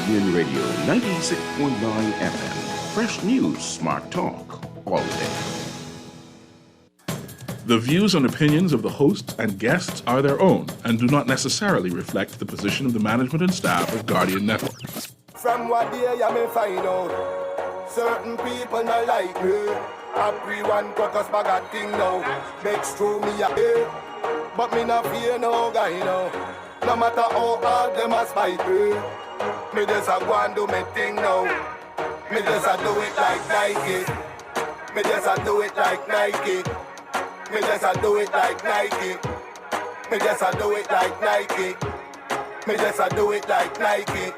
Guardian Radio 96.9 FM. Fresh news, smart talk, all day. The views and opinions of the hosts and guests are their own and do not necessarily reflect the position of the management and staff of Guardian Network. From what day I may find out, certain people not like me. Everyone caucus bag a thing now. Makes through me a hate, but me not fear no guy now. No matter how hard them a spite me, me just a go and do me thing now. Me just a do it like Nike. Me just a do it like Nike. Me just a do it like Nike. Me just a do it like Nike. Me just a do it like Nike.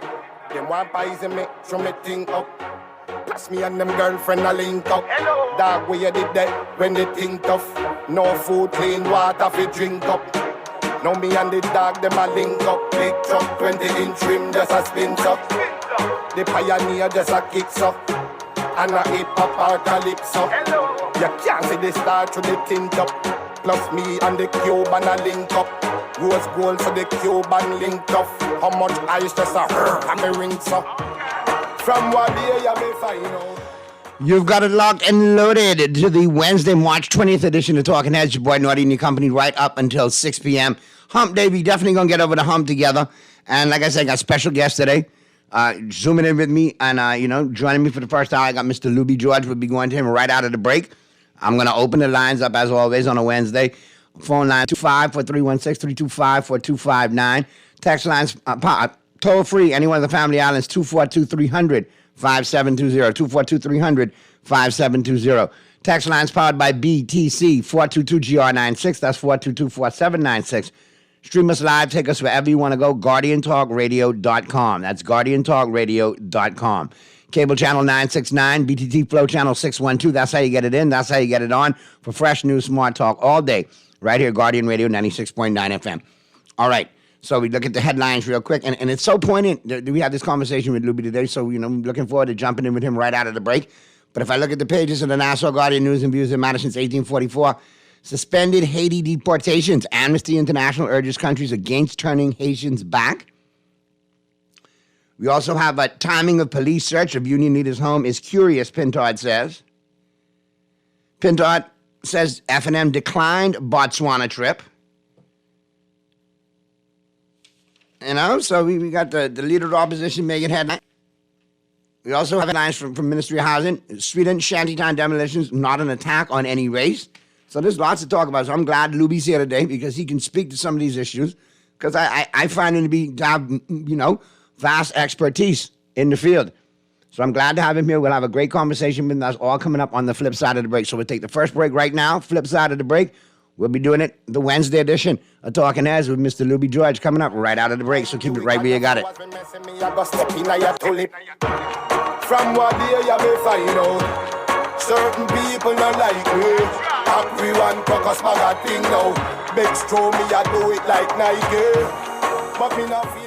Them want poison me, show me thing up. Plus me and them girlfriend a link up. Hello. Dog, where you did that when they think tough. No food, clean water fi drink up. Now me and the dog, them a link up. Big truck, 20-inch rim, just a spin up. The pioneer just a kicks up. And a hip-hop calypso. You can't see the star through the tint up. Plus me and the Cuban a link up. Rose gold for the Cuban link up. How much ice just a and me rings up. From what day you may find out. You've got it locked and loaded to the Wednesday, March 20th edition of Talking Heads. Your boy Naughty and your company right up until 6 p.m. Hump Day, we definitely going to get over the hump together. And like I said, I got special guests today. Zooming in with me and, joining me for the first hour. I got Mr. Luby George. We'll be going to him right out of the break. I'm going to open the lines up as always on a Wednesday. Phone line 254-316-325-4259. Text lines toll free. Any one of the family islands 242-300-5720. 242-300-5720. Text lines powered by BTC 422-GR96. That's 422-4796. Stream us live. Take us wherever you want to go. GuardianTalkRadio.com. That's GuardianTalkRadio.com. Cable channel 969, BTT Flow channel 612. That's how you get it in. That's how you get it on for fresh news, smart talk all day. Right here, Guardian Radio 96.9 FM. All right. So we look at the headlines real quick. And it's so poignant. We had this conversation with Luby today. So, I'm looking forward to jumping in with him right out of the break. But if I look at the pages of the Nassau Guardian News and Views, it matters since 1844. Suspended Haiti deportations. Amnesty International urges countries against turning Haitians back. We also have a timing of police search of union leader's home is curious, Pintard says. Pintard says F&M declined Botswana trip. So we got the leader of the opposition, Megan Headline. We also have headlines from Ministry of Housing. Sweden shantytown demolitions, not an attack on any race. So there's lots to talk about. So I'm glad Luby's here today because he can speak to some of these issues. Because I find him to have, vast expertise in the field. So I'm glad to have him here. We'll have a great conversation with us all coming up on the flip side of the break. So we'll take the first break right now. Flip side of the break. We'll be doing it the Wednesday edition of Talking Heads with Mr. Luby George coming up right out of the break. So keep it right where you got it. From what day you may find out, certain people not like me. Everyone caucus bag a thing now. Begs throw me, I do it like Nike. But me not fear.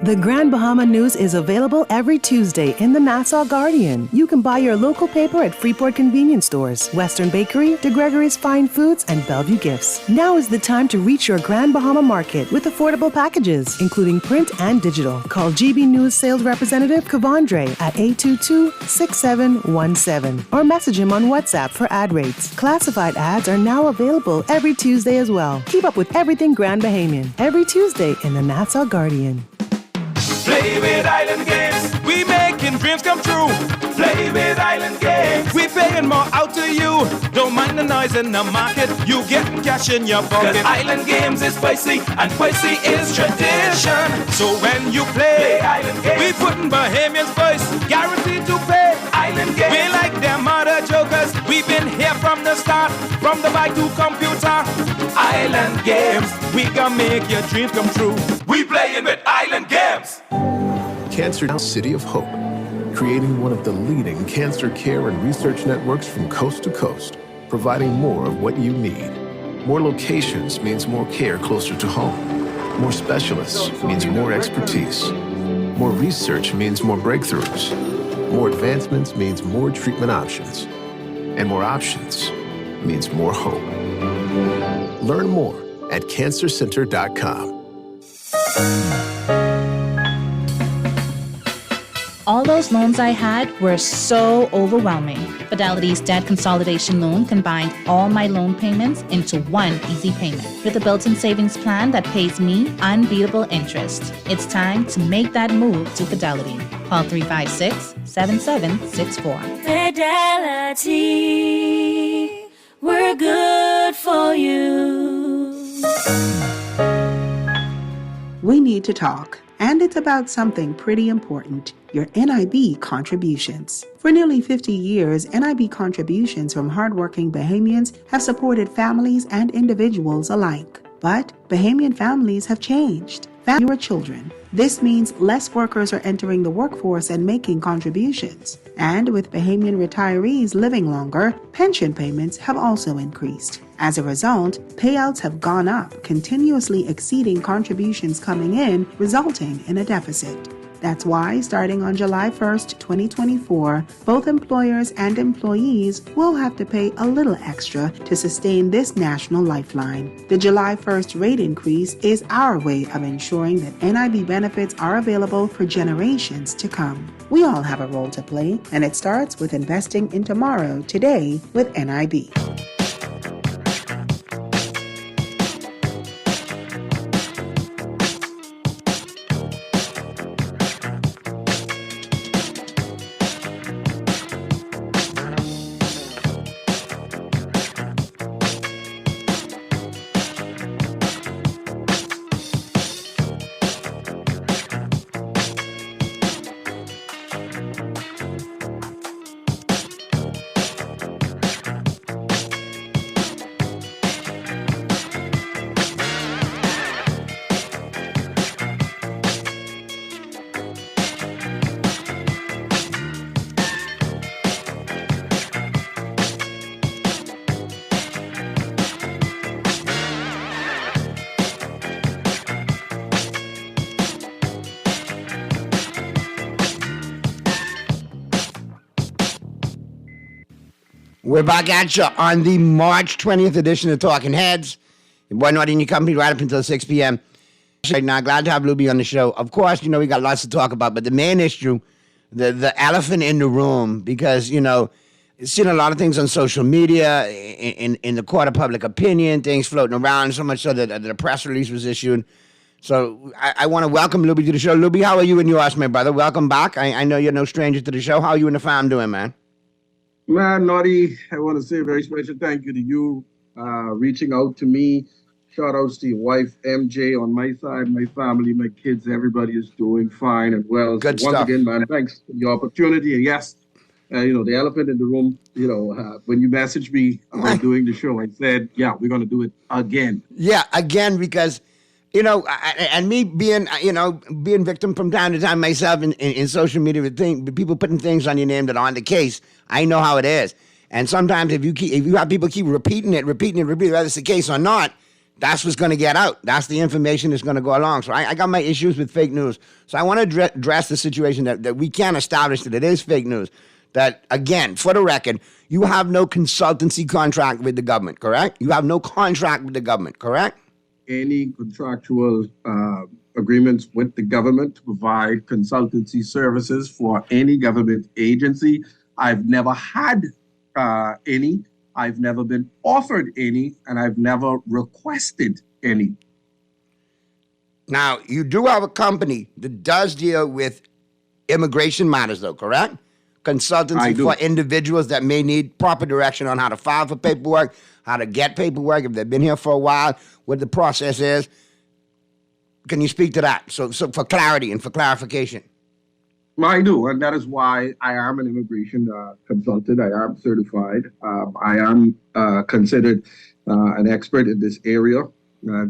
The Grand Bahama News is available every Tuesday in the Nassau Guardian. You can buy your local paper at Freeport convenience stores, Western Bakery, De Gregory's Fine Foods, and Bellevue Gifts. Now is the time to reach your Grand Bahama market with affordable packages, including print and digital. Call GB News sales representative Kavandre at 822-6717 or message him on WhatsApp for ad rates. Classified ads are now available every Tuesday as well. Keep up with everything Grand Bahamian every Tuesday in the Nassau Guardian. Play with Island Games, we making dreams come true. Play with Island Games, we paying more out to you. Don't mind the noise in the market, you getting cash in your pocket. 'Cause Island Games is spicy, and spicy is tradition. So when you play Island Games, we putting Bahamians first, guaranteed to pay. Island Games, we like them other jokers. We've been here from the start, from the bike to computer. Island Games, we gonna make your dreams come true. We playing with Island Games. Cancer City of Hope, creating one of the leading cancer care and research networks from coast to coast, providing more of what you need. More locations means more care closer to home. More specialists means more expertise. More research means more breakthroughs. More advancements means more treatment options. And more options means more hope. Learn more at cancercenter.com. All those loans I had were so overwhelming. Fidelity's debt consolidation loan combined all my loan payments into one easy payment with a built-in savings plan that pays me unbeatable interest. It's time to make that move to Fidelity. Call 356-7764. Fidelity, we're good for you. We need to talk, and it's about something pretty important, your NIB contributions. For nearly 50 years, NIB contributions from hardworking Bahamians have supported families and individuals alike. But Bahamian families have changed. Fewer children. This means less workers are entering the workforce and making contributions. And with Bahamian retirees living longer, pension payments have also increased. As a result, payouts have gone up, continuously exceeding contributions coming in, resulting in a deficit. That's why, starting on July 1st, 2024, both employers and employees will have to pay a little extra to sustain this national lifeline. The July 1st rate increase is our way of ensuring that NIB benefits are available for generations to come. We all have a role to play, and it starts with investing in tomorrow today with NIB. We're back at you on the March 20th edition of Talking Heads. Your boy Naughty and your company right up until 6 p.m. Right now, glad to have Luby on the show. Of course, we got lots to talk about, but the main issue, the elephant in the room, because, seen a lot of things on social media, in the court of public opinion, things floating around, so much so that the press release was issued. So I want to welcome Luby to the show. Luby, how are you and yours, my brother? Welcome back. I know you're no stranger to the show. How are you and the fam doing, man? Man, Naughty, I want to say a very special thank you to you reaching out to me. Shout outs to your wife, MJ, on my side, my family, my kids. Everybody is doing fine and well. Good so once stuff. again, man, thanks for the opportunity. And yes, the elephant in the room, when you messaged me about doing the show, I said, yeah, we're going to do it again. Yeah, again, because, and me being victim from time to time myself in social media with people putting things on your name that aren't the case, I know how it is. And sometimes if you have people keep repeating it, whether it's the case or not, that's what's going to get out. That's the information that's going to go along. So I got my issues with fake news. So I want to address the situation that we can establish that it is fake news. That, again, for the record, you have no consultancy contract with the government, correct? You have no contract with the government, correct? Any contractual agreements with the government to provide consultancy services for any government agency. I've never had any. I've never been offered any, and I've never requested any. Now, you do have a company that does deal with immigration matters, though, correct? Consultancy for individuals that may need proper direction on how to file for paperwork, how to get paperwork, if they've been here for a while, what the process is. Can you speak to that? So for clarity and for clarification. I do, and that is why I am an immigration consultant. I am certified. I am considered an expert in this area. I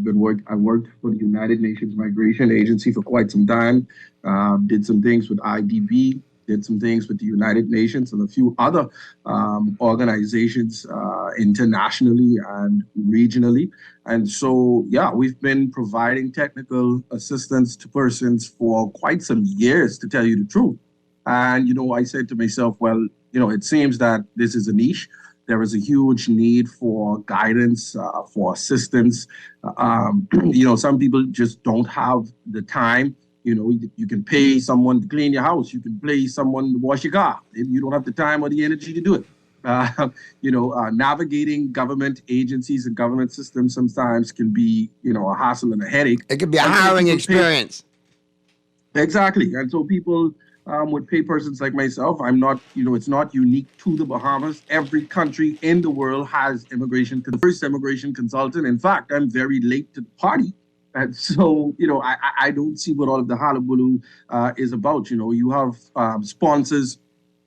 worked for the United Nations Migration Agency for quite some time. Did some things with IDB. Did some things with the United Nations and a few other organizations internationally and regionally. And so, we've been providing technical assistance to persons for quite some years, to tell you the truth. And, I said to myself, well, it seems that this is a niche. There is a huge need for guidance, for assistance. Some people just don't have the time. You can pay someone to clean your house. You can pay someone to wash your car. Maybe you don't have the time or the energy to do it. Navigating government agencies and government systems sometimes can be, a hassle and a headache. It could be a hiring experience. Exactly. And so people would pay persons like myself. I'm not, it's not unique to the Bahamas. Every country in the world has immigration. The first immigration consultant. In fact, I'm very late to the party. And so, I don't see what all of the hullabaloo is about. You have sponsors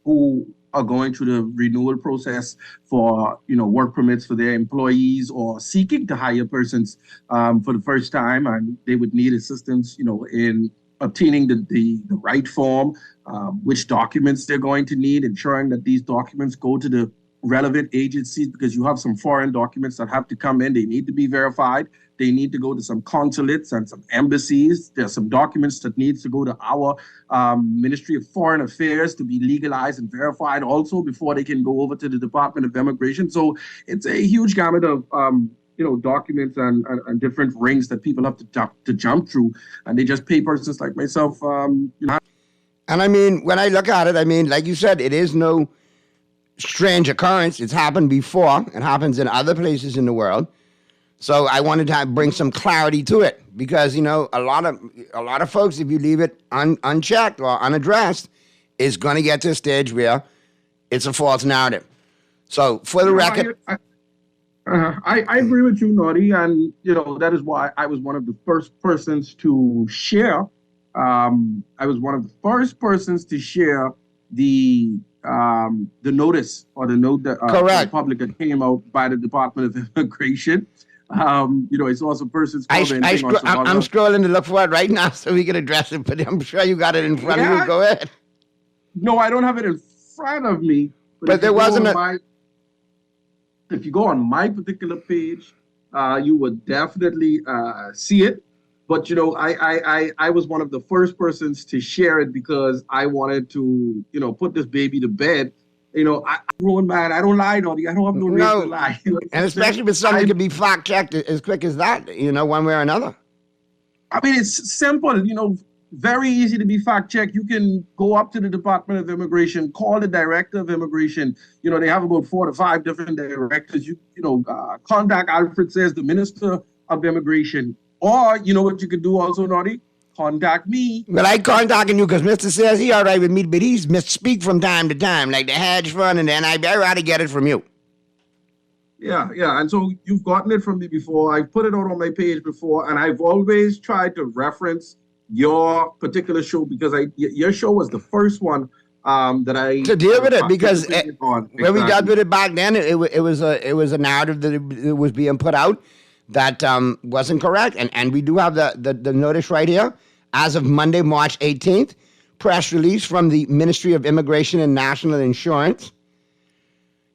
who are going through the renewal process for, work permits for their employees or seeking to hire persons for the first time. And they would need assistance, in obtaining the right form, which documents they're going to need, ensuring that these documents go to the relevant agencies, because you have some foreign documents that have to come in. They need to be verified. They need to go to some consulates and some embassies. There's some documents that needs to go to our Ministry of Foreign Affairs to be legalized and verified also before they can go over to the Department of Immigration. So it's a huge gamut of documents and different rings that people have to jump through, and they just pay persons like myself. And I mean, when I look at it, I mean, like you said, it is no strange occurrence. It's happened before. It happens in other places in the world. So I wanted to bring some clarity to it, because a lot of folks, if you leave it unchecked or unaddressed, is going to get to a stage where it's a false narrative. So for the record. I agree with you, Naughty, and that is why I was one of the first persons to share. I was one of the first persons to share the notice or the note that the public that came out by the Department of Immigration. It's also persons. I'm scrolling to look for it right now so we can address it, but I'm sure you got it in front of you. Go ahead. No, I don't have it in front of me. But there wasn't if you go on my particular page, you would definitely see it. But, I was one of the first persons to share it because I wanted to, put this baby to bed. I'm grown man. I don't lie, Naughty. I don't have no reason to lie. And especially with something that can be fact-checked as quick as that, one way or another. I mean, it's simple, very easy to be fact-checked. You can go up to the Department of Immigration, call the Director of Immigration. They have about 4 to 5 different directors. Contact Alfred Says, the Minister of Immigration. Or, what you could do also, Naughty? Contact me. Well, I contacting you because Mr. Says he all right with me, but he's misspeak from time to time, like the hedge fund, and then I'd rather get it from you. Yeah. And so you've gotten it from me before. I've put it out on my page before, and I've always tried to reference your particular show because your show was the first one that I to deal with it, because when we dealt with it back then, it was a narrative that it was being put out that wasn't correct, and we do have the notice right here as of Monday, March 18th, press release from the Ministry of Immigration and National Insurance.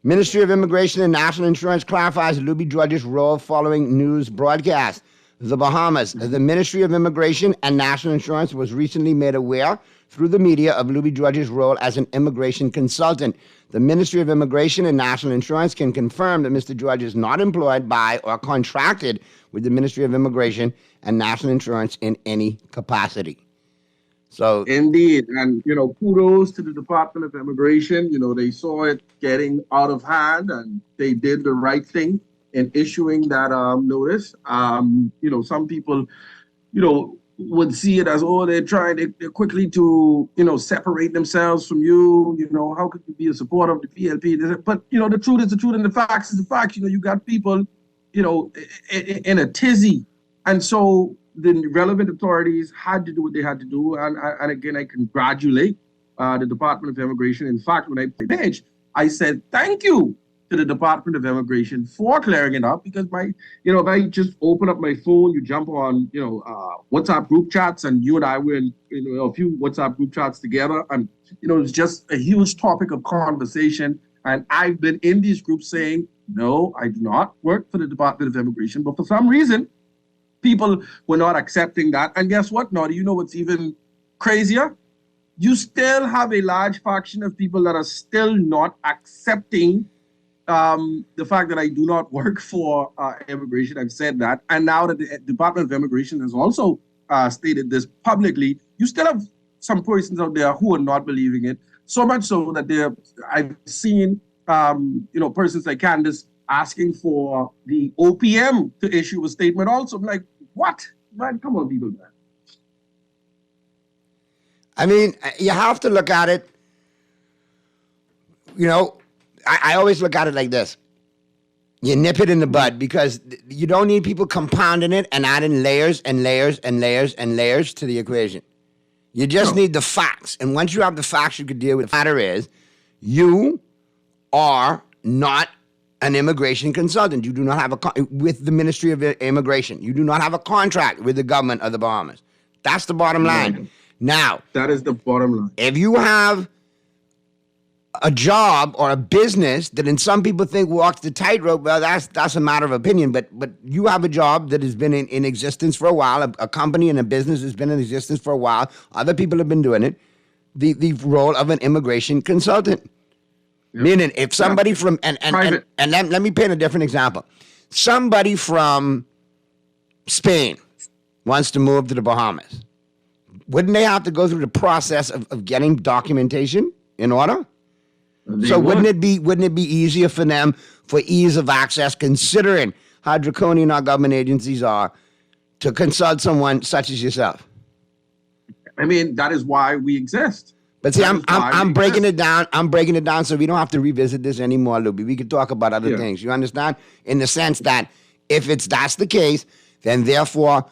Ministry of Immigration and National Insurance clarifies Luby George's role following news broadcast. The Bahamas. The Ministry of Immigration and National Insurance was recently made aware through the media of Luby George's role as an immigration consultant. The Ministry of Immigration and National Insurance can confirm that Mr. George is not employed by or contracted with the Ministry of Immigration and National Insurance in any capacity. So indeed, and kudos to the Department of Immigration. They saw it getting out of hand, and they did the right thing in issuing that notice. Some people, would see it as, they're quickly to, separate themselves from you. How could you be a supporter of the PLP? But, the truth is the truth, and the facts is the facts. You got people, in a tizzy. And so the relevant authorities had to do what they had to do. And again, I congratulate the Department of Immigration. In fact, when I played the page, I said, thank you to the Department of Immigration for clearing it up, because if I just open up my phone, you jump on, WhatsApp group chats, and you and I were in, a few WhatsApp group chats together, and, it's just a huge topic of conversation. And I've been in these groups saying, no, I do not work for the Department of Immigration, but for some reason, people were not accepting that. And guess what, Naughty? What's even crazier? You still have a large faction of people that are still not accepting the fact that I do not work for immigration, I've said that. And now that the Department of Immigration has also stated this publicly, you still have some persons out there who are not believing it. So much so that I've seen, persons like Candace asking for the OPM to issue a statement also. I'm like, what? Man, come on, people, man. I mean, you have to look at it, I always look at it like this. You nip it in the bud because you don't need people compounding it and adding layers and layers and layers and layers to the equation. You just need the facts. And once you have the facts, you can deal with it. The matter is, you are not an immigration consultant. You do not have with the Ministry of Immigration. You do not have a contract with the government of the Bahamas. That's the bottom line. Now, that is the bottom line. If you have a job or a business that, in some people think walks the tightrope, well, that's a matter of opinion. But you have a job that has been in existence for a while. A company and a business has been in existence for a while. Other people have been doing it. The role of an immigration consultant. Yep. Meaning, if somebody from and let me paint a different example. Somebody from Spain wants to move to the Bahamas. Wouldn't they have to go through the process of getting documentation in order? Wouldn't it be easier for them, for ease of access, considering how draconian our government agencies are, to consult someone such as yourself? I mean, that is why we exist. But see, I'm breaking it down. I'm breaking it down so we don't have to revisit this anymore, Luby. We could talk about other things. You understand? In the sense that if that's the case, then therefore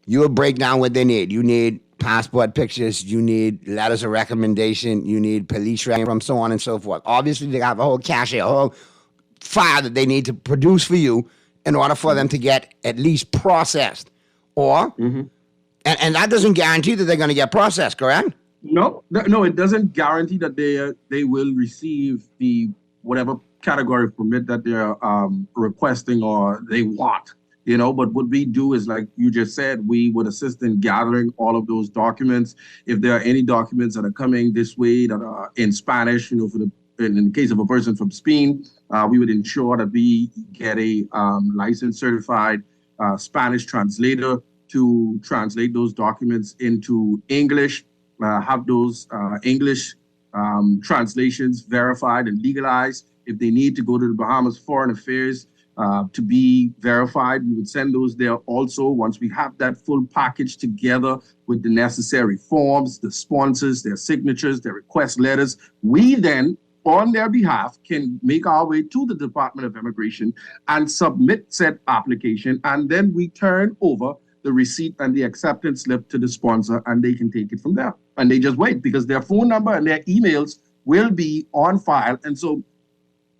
you will break down what they need. You need passport pictures, you need letters of recommendation, you need police records, from so on and so forth. Obviously, they have a whole cache, a whole file that they need to produce for you in order for them to get at least processed. Or, and that doesn't guarantee that they're going to get processed, correct? No, it doesn't guarantee that they will receive the whatever category of permit that they're requesting or they want. But what we do is, like you just said, we would assist in gathering all of those documents. If there are any documents that are coming this way that are in Spanish, in the case of a person from Spain, we would ensure that we get a licensed, certified Spanish translator to translate those documents into English, have those English translations verified and legalized. If they need to go to the Bahamas Foreign Affairs to be verified, we would send those there also. Once we have that full package together with the necessary forms, the sponsors, their signatures, their request letters, we then, on their behalf, can make our way to the Department of Immigration and submit said application. And then we turn over the receipt and the acceptance slip to the sponsor, and they can take it from there. And they just wait because their phone number and their emails will be on file. And so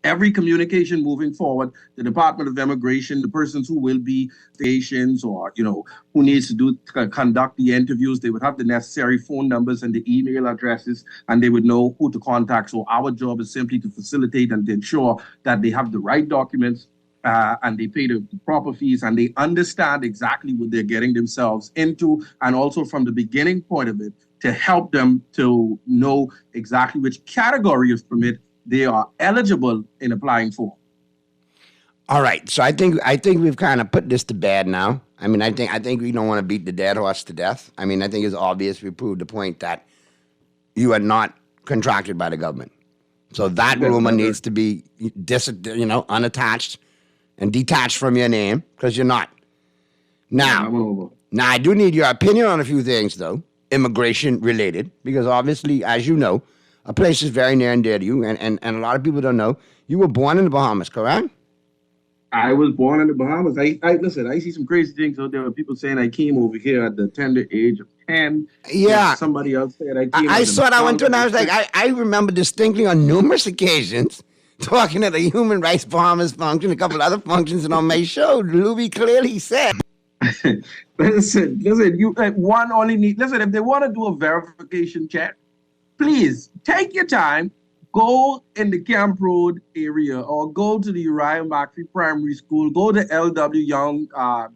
every communication moving forward, the Department of Immigration, the persons who will be stations or, who needs to conduct the interviews, they would have the necessary phone numbers and the email addresses, and they would know who to contact. So our job is simply to facilitate and to ensure that they have the right documents and they pay the proper fees and they understand exactly what they're getting themselves into. And also from the beginning point of it, to help them to know exactly which category of permit they are eligible in applying for. All right, so I think we've kind of put this to bed now. I mean, I think we don't want to beat the dead horse to death. I mean, I think it's obvious we proved the point that you are not contracted by the government. So that rumor needs to be unattached and detached from your name because you're not. Now, I do need your opinion on a few things though, immigration related, because obviously, as you know, a place is very near and dear to you, and a lot of people don't know. You were born in the Bahamas, correct? I was born in the Bahamas. Listen, I see some crazy things out there with people saying I came over here at the tender age of 10. Yeah. Somebody else said I came I saw that one too, and I was like, I remember distinctly on numerous occasions talking at a Human Rights Bahamas function, a couple other functions, and on my show, Luby clearly said. Listen, you one only need, listen, if they want to do a verification check, please take your time, go in the Camp Road area or go to the Uriah Macri Primary School, go to L.W. Young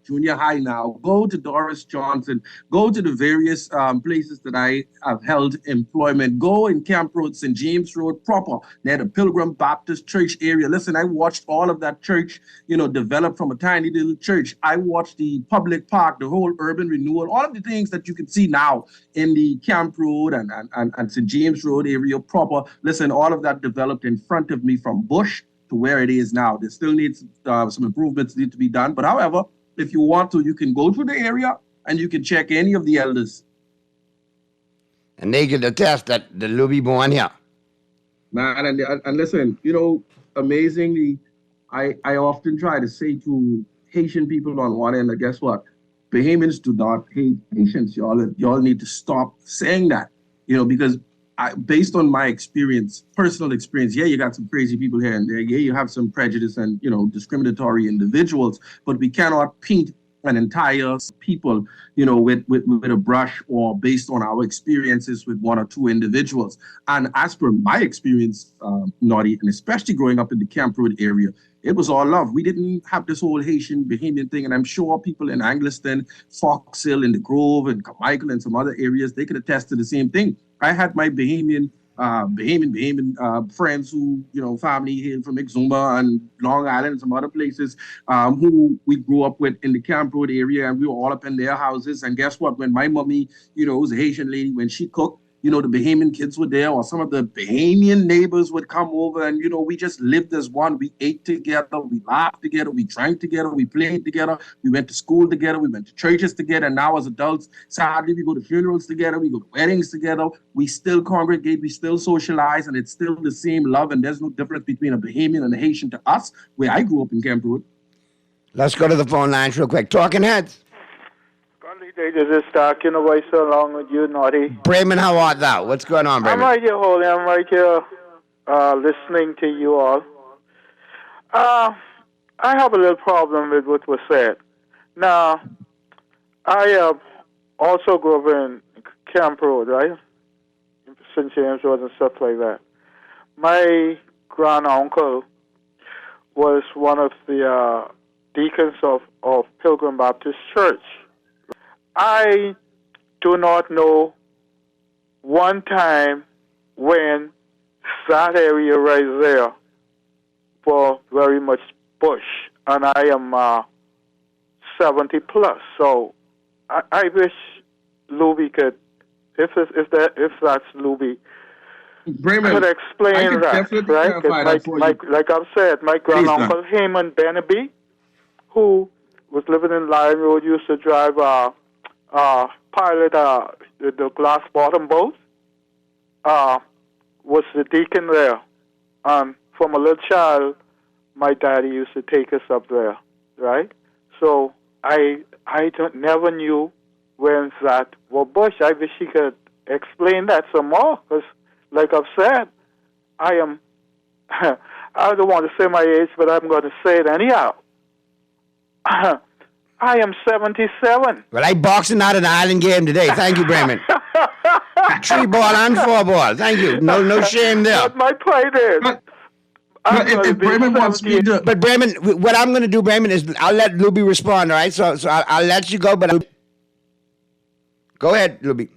Junior High now, go to Doris Johnson, go to the various places that I have held employment, go in Camp Road, St. James Road proper, near the Pilgrim Baptist Church area. Listen, I watched all of that church, develop from a tiny little church. I watched the public park, the whole urban renewal, all of the things that you can see now in the Camp Road and St. James Road area proper. Listen, all of that developed in front of me from Bush to where it is now. There still needs some improvements need to be done. But however, if you want to, you can go to the area and you can check any of the elders. And they can attest that the Luby born here. Man, and listen, amazingly, I often try to say to Haitian people on one end, guess what? Bahamians do not hate Haitians. Y'all need to stop saying that, because based on my experience, personal experience, yeah, you got some crazy people here and there. Yeah, you have some prejudice and, discriminatory individuals, but we cannot paint an entire people, with a brush or based on our experiences with one or two individuals. And as per my experience, Naughty, and especially growing up in the Camp Road area, it was all love. We didn't have this whole Haitian Bahamian thing. And I'm sure people in Angliston, Fox Hill, in the Grove, and Carmichael, and some other areas, they could attest to the same thing. I had my Bahamian friends who, family hail from Exuma and Long Island and some other places who we grew up with in the Camp Road area, and we were all up in their houses. And guess what? When my mommy, was a Haitian lady, when she cooked, the Bahamian kids were there, or some of the Bahamian neighbors would come over, and, we just lived as one. We ate together, we laughed together, we drank together, we played together, we went to school together, we went to churches together, and now as adults, sadly, we go to funerals together, we go to weddings together, we still congregate, we still socialize, and it's still the same love, and there's no difference between a Bahamian and a Haitian to us, where I grew up in Camp Road. Let's go to the phone lines real quick. Talking Heads. This is talking away so long with you, Naughty. Bremen, how art thou? What's going on, Bremen? I'm right here, Holy. I'm right here listening to you all. I have a little problem with what was said. Now, I also grew up in Camp Road, right? St. James Road and stuff like that. My grand-uncle was one of the deacons of Pilgrim Baptist Church. I do not know one time when that area right there was very much bush, and I am 70 plus. So I wish Luby could, if that's Luby, Bremen, could explain that, right? Like I've said, my granduncle Heyman Benaby, who was living in Lion Road, used to drive pilot the glass bottom boat, was the deacon there. From a little child, my daddy used to take us up there, right? So I never knew when that was bush. I wish he could explain that some more, because like I've said, I don't want to say my age, but I'm going to say it anyhow. I am 77. Well, I boxing out an island game today. Thank you, Bremen. 3 ball and 4 ball. Thank you. No shame there. But my pride is. If Bremen wants me to... But Bremen, what I'm going to do, Bremen, is I'll let Luby respond, all right? So I'll let you go, but... Go ahead, Luby.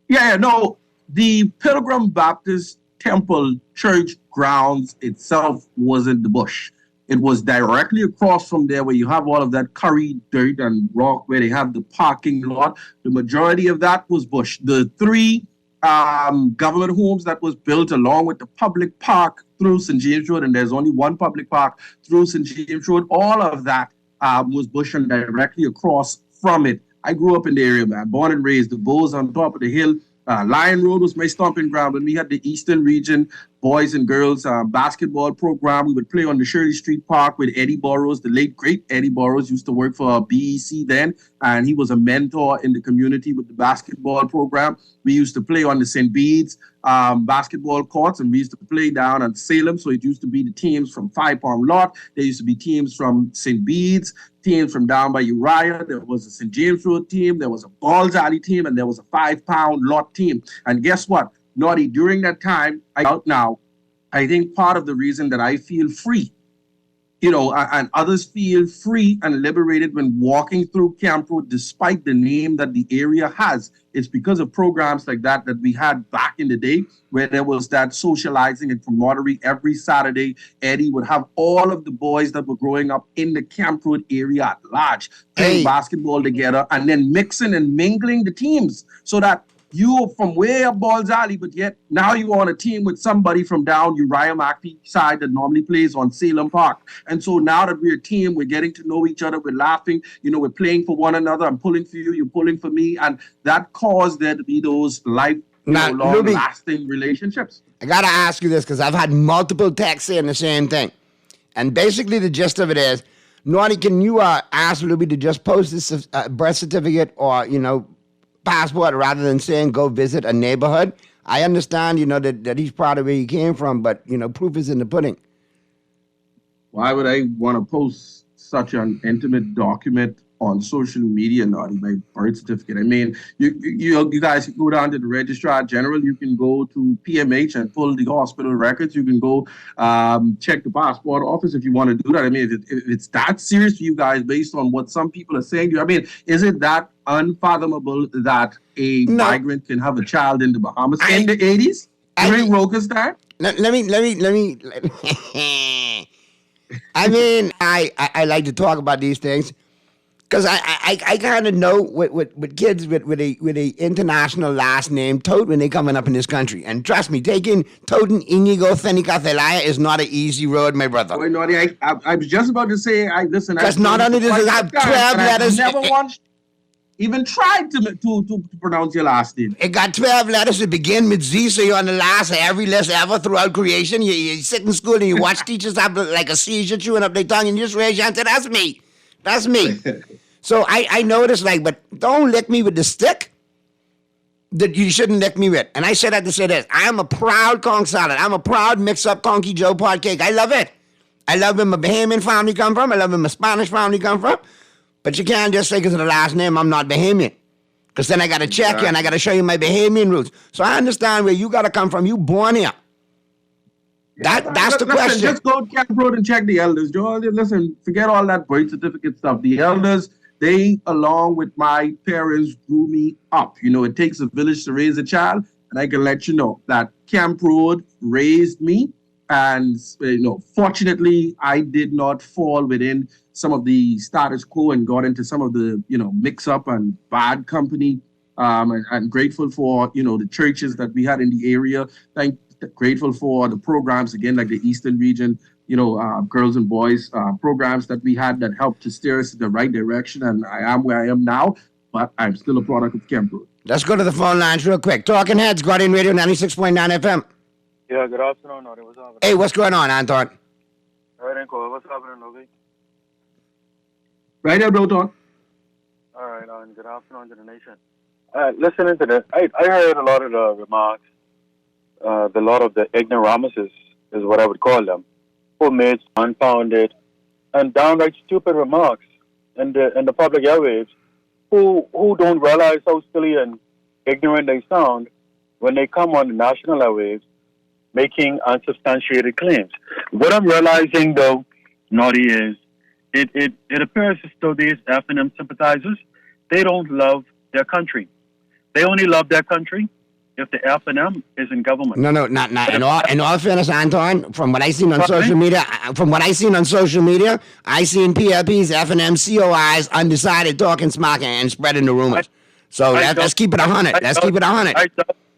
Yeah, no. The Pilgrim Baptist Temple Church grounds itself wasn't the bush. It was directly across from there where you have all of that curry, dirt, and rock where they have the parking lot. The majority of that was bush. The 3 government homes that was built along with the public park through St. James Road, and there's only one public park through St. James Road, all of that was bush, and directly across from it. I grew up in the area, man, born and raised. The Bulls on top of the hill. Lion Road was my stomping ground. When we had the Eastern Region boys and girls basketball program, we would play on the Shirley Street Park with Eddie Burrows. The late, great Eddie Burrows used to work for BEC then, and he was a mentor in the community with the basketball program. We used to play on the St. Bede's basketball courts, and we used to play down on Salem. So it used to be the teams from 5 Palm Lot. There used to be teams from St. Bede's, teams from down by Uriah. There was a St. James Road team. There was a Balls Alley team, and there was a 5 Pound Lot team. And guess what? Naughty, during that time, I out now, I think part of the reason that I feel free, and others feel free and liberated when walking through Camp Road, despite the name that the area has, it's because of programs like that we had back in the day, where there was that socializing and camaraderie. Every Saturday, Eddie would have all of the boys that were growing up in the Camp Road area at large playing basketball together, and then mixing and mingling the teams, so that you from way up Balls Alley, but yet now you're on a team with somebody from down Uriah Mackey side that normally plays on Salem Park. And so now that we're a team, we're getting to know each other, we're laughing, we're playing for one another. I'm pulling for you, you're pulling for me. And that caused there to be those long-lasting relationships. I got to ask you this, because I've had multiple texts saying the same thing. And basically the gist of it is, Naughty, can you ask Luby to just post this birth certificate or, passport rather than saying go visit a neighborhood? I understand, that he's proud of where he came from, but, proof is in the pudding. Why would I want to post such an intimate document on social media, Naughty, my birth certificate? I mean, you guys can go down to the Registrar General. You can go to PMH and pull the hospital records. You can go check the passport office if you want to do that. I mean, if it's that serious for you guys, based on what some people are saying to you, I mean, is it that unfathomable that a migrant can have a child in the Bahamas in the 80s during Roker's time? Let me. I mean, I like to talk about these things because I kind of know with kids with a international last name, Toad, when they coming up in this country. And trust me, taking Toten Inigo Thenicathelaya is not an easy road, my brother. Boy, Naughty, I was just about to say, listen. Because not only does it have 12 letters. I never once even tried to pronounce your last name. It got 12 letters to begin with Z, so you're on the last of every list ever throughout creation. You sit in school and you watch teachers have like a seizure chewing up their tongue and you just raise your hand and say, that's me. That's me. So I noticed, but don't lick me with the stick that you shouldn't lick me with. And I said that to say this. I am a proud conch salad. I'm a proud mix-up Conky Joe pod cake. I love it. I love where my Bahamian family come from. I love where my Spanish family come from. But you can't just say because of the last name I'm not Bahamian. Because then I got to check you and I got to show you my Bahamian roots. So I understand where you got to come from. You born here. That's the question. Just go to Camp Road and check the elders, Joe. Listen, forget all that birth certificate stuff. The elders, they, along with my parents, grew me up. It takes a village to raise a child. And I can let you know that Camp Road raised me. And, fortunately, I did not fall within some of the status quo and got into some of the, mix-up and bad company. And grateful for, the churches that we had in the area. Grateful for the programs, again, like the Eastern Region, girls and boys programs that we had that helped to steer us in the right direction. And I am where I am now, but I'm still a product of Camp Road. Let's go to the phone lines real quick. Talking Heads, Guardian Radio 96.9 FM. Yeah, good afternoon, Nori. What's happening? Hey, what's going on, Anton? Right, what's happening, Nori? Right there, bro, Tom. All right, and good afternoon to the nation. Listening to this, I heard a lot of the remarks, a lot of the ignoramuses is what I would call them, who made unfounded and downright stupid remarks in the public airwaves, who don't realize how silly and ignorant they sound when they come on the national airwaves making unsubstantiated claims. What I'm realizing, though, Naughty, is it appears as though these FNM sympathizers, they don't love their country. They only love their country if the FNM is in government. No, not. In all fairness, Anton, from what I seen on social media, I seen PLPs, FNM, COIs, undecided, talking, smacking, and spreading the rumors. So let's keep it 100. Let's keep it 100.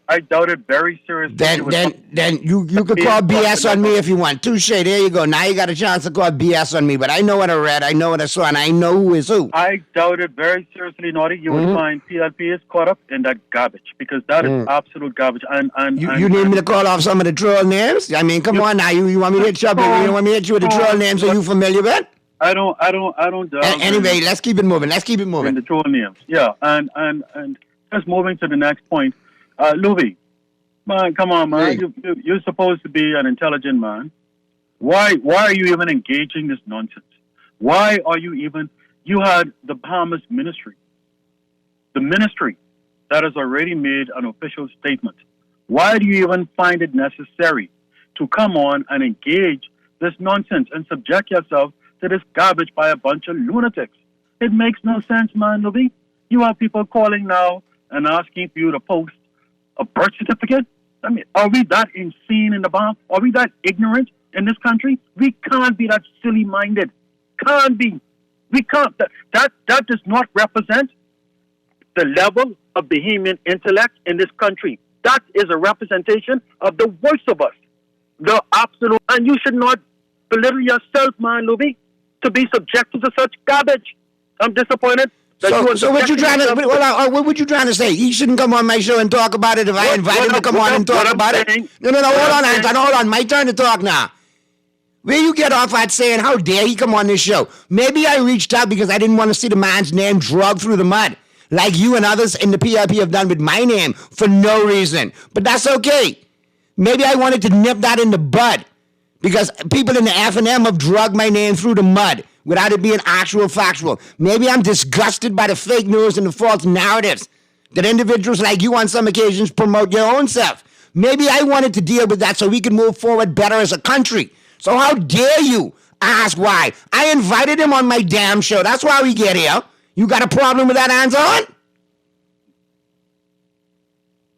I doubt it very seriously. Then you could call BS on me if you want. Touche, there you go. Now you got a chance to call BS on me. But I know what I read, I know what I saw, and I know who is who. I doubt it very seriously, Naughty. You would find PLP is caught up in that garbage, because that is absolute garbage. You need me to call off some of the troll names? I mean, come on now. You want me to hit you up? You want me to hit you with the troll names? Are you familiar with? I don't. Anyway, let's keep it moving. In the troll names, yeah, and just moving to the next point. Louis, man, come on, man. Hey. You're supposed to be an intelligent man. Why are you even engaging this nonsense? Why are you even... You had the Bahamas ministry. The ministry that has already made an official statement. Why do you even find it necessary to come on and engage this nonsense and subject yourself to this garbage by a bunch of lunatics. It makes no sense, man, Louis. You have people calling now and asking for you to post a birth certificate. I mean, are we that insane in the bomb? Are we that ignorant in this country? We can't be that silly-minded. Can't be. We can't. That does not represent the level of Bahamian intellect in this country. That is a representation of the worst of us. The absolute. And you should not belittle yourself, man, Louis, to be subjected to such garbage. I'm disappointed. So what you trying to? What were you trying to say? He shouldn't come on my show and talk about it if I invite him to come on and talk about it. No, hold on, Anton, hold on. My turn to talk now. Where you get off at saying, how dare he come on this show? Maybe I reached out because I didn't want to see the man's name dragged through the mud, like you and others in the PIP have done with my name for no reason. But that's okay. Maybe I wanted to nip that in the bud because people in the F&M have dragged my name through the mud without it being actual factual. Maybe I'm disgusted by the fake news and the false narratives that individuals like you on some occasions promote your own self. Maybe I wanted to deal with that so we can move forward better as a country. So how dare you ask why? I invited him on my damn show. That's why we get here. You got a problem with that, Anton?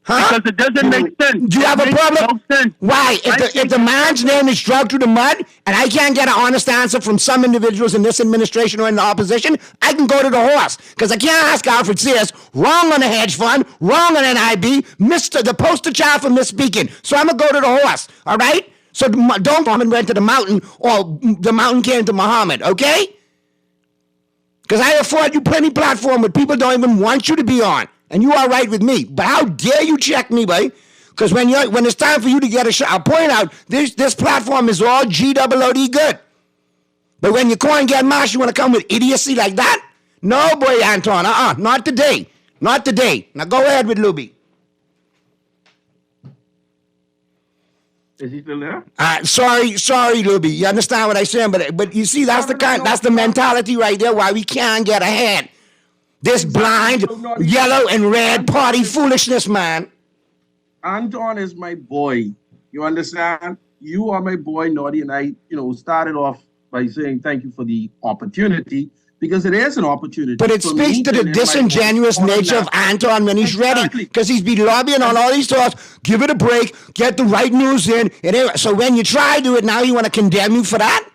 Huh? Because it doesn't make sense. Do you have a problem? No sense. Why? If the man's name is dragged through the mud and I can't get an honest answer from some individuals in this administration or in the opposition, I can go to the horse. Because I can't ask Alfred Sears, wrong on the hedge fund, wrong on NIB, the poster child for misspeaking. So I'm going to go to the horse, all right? So don't Muhammad went to the mountain or the mountain came to Muhammad, okay? Because I afford you plenty platform where people don't even want you to be on. And you are right with me. But how dare you check me, boy? Because when it's time for you to get a shot, I'll point out, this platform is all GOOD good. But when your coin get mashed, you want to come with idiocy like that? No, boy, Anton. Not today. Not today. Now go ahead with Luby. Is he still there? Sorry, Luby. You understand what I'm saying? But you see, that's the mentality right there why we can't get ahead. This blind, yellow, and red party foolishness, man. Anton is my boy. You understand? You are my boy, Naughty, and I, started off by saying thank you for the opportunity because it is an opportunity. But it speaks to the disingenuous nature of Anton when he's ready, because he's been lobbying on all these talks. Give it a break, get the right news in. So when you try to do it now, you want to condemn you for that?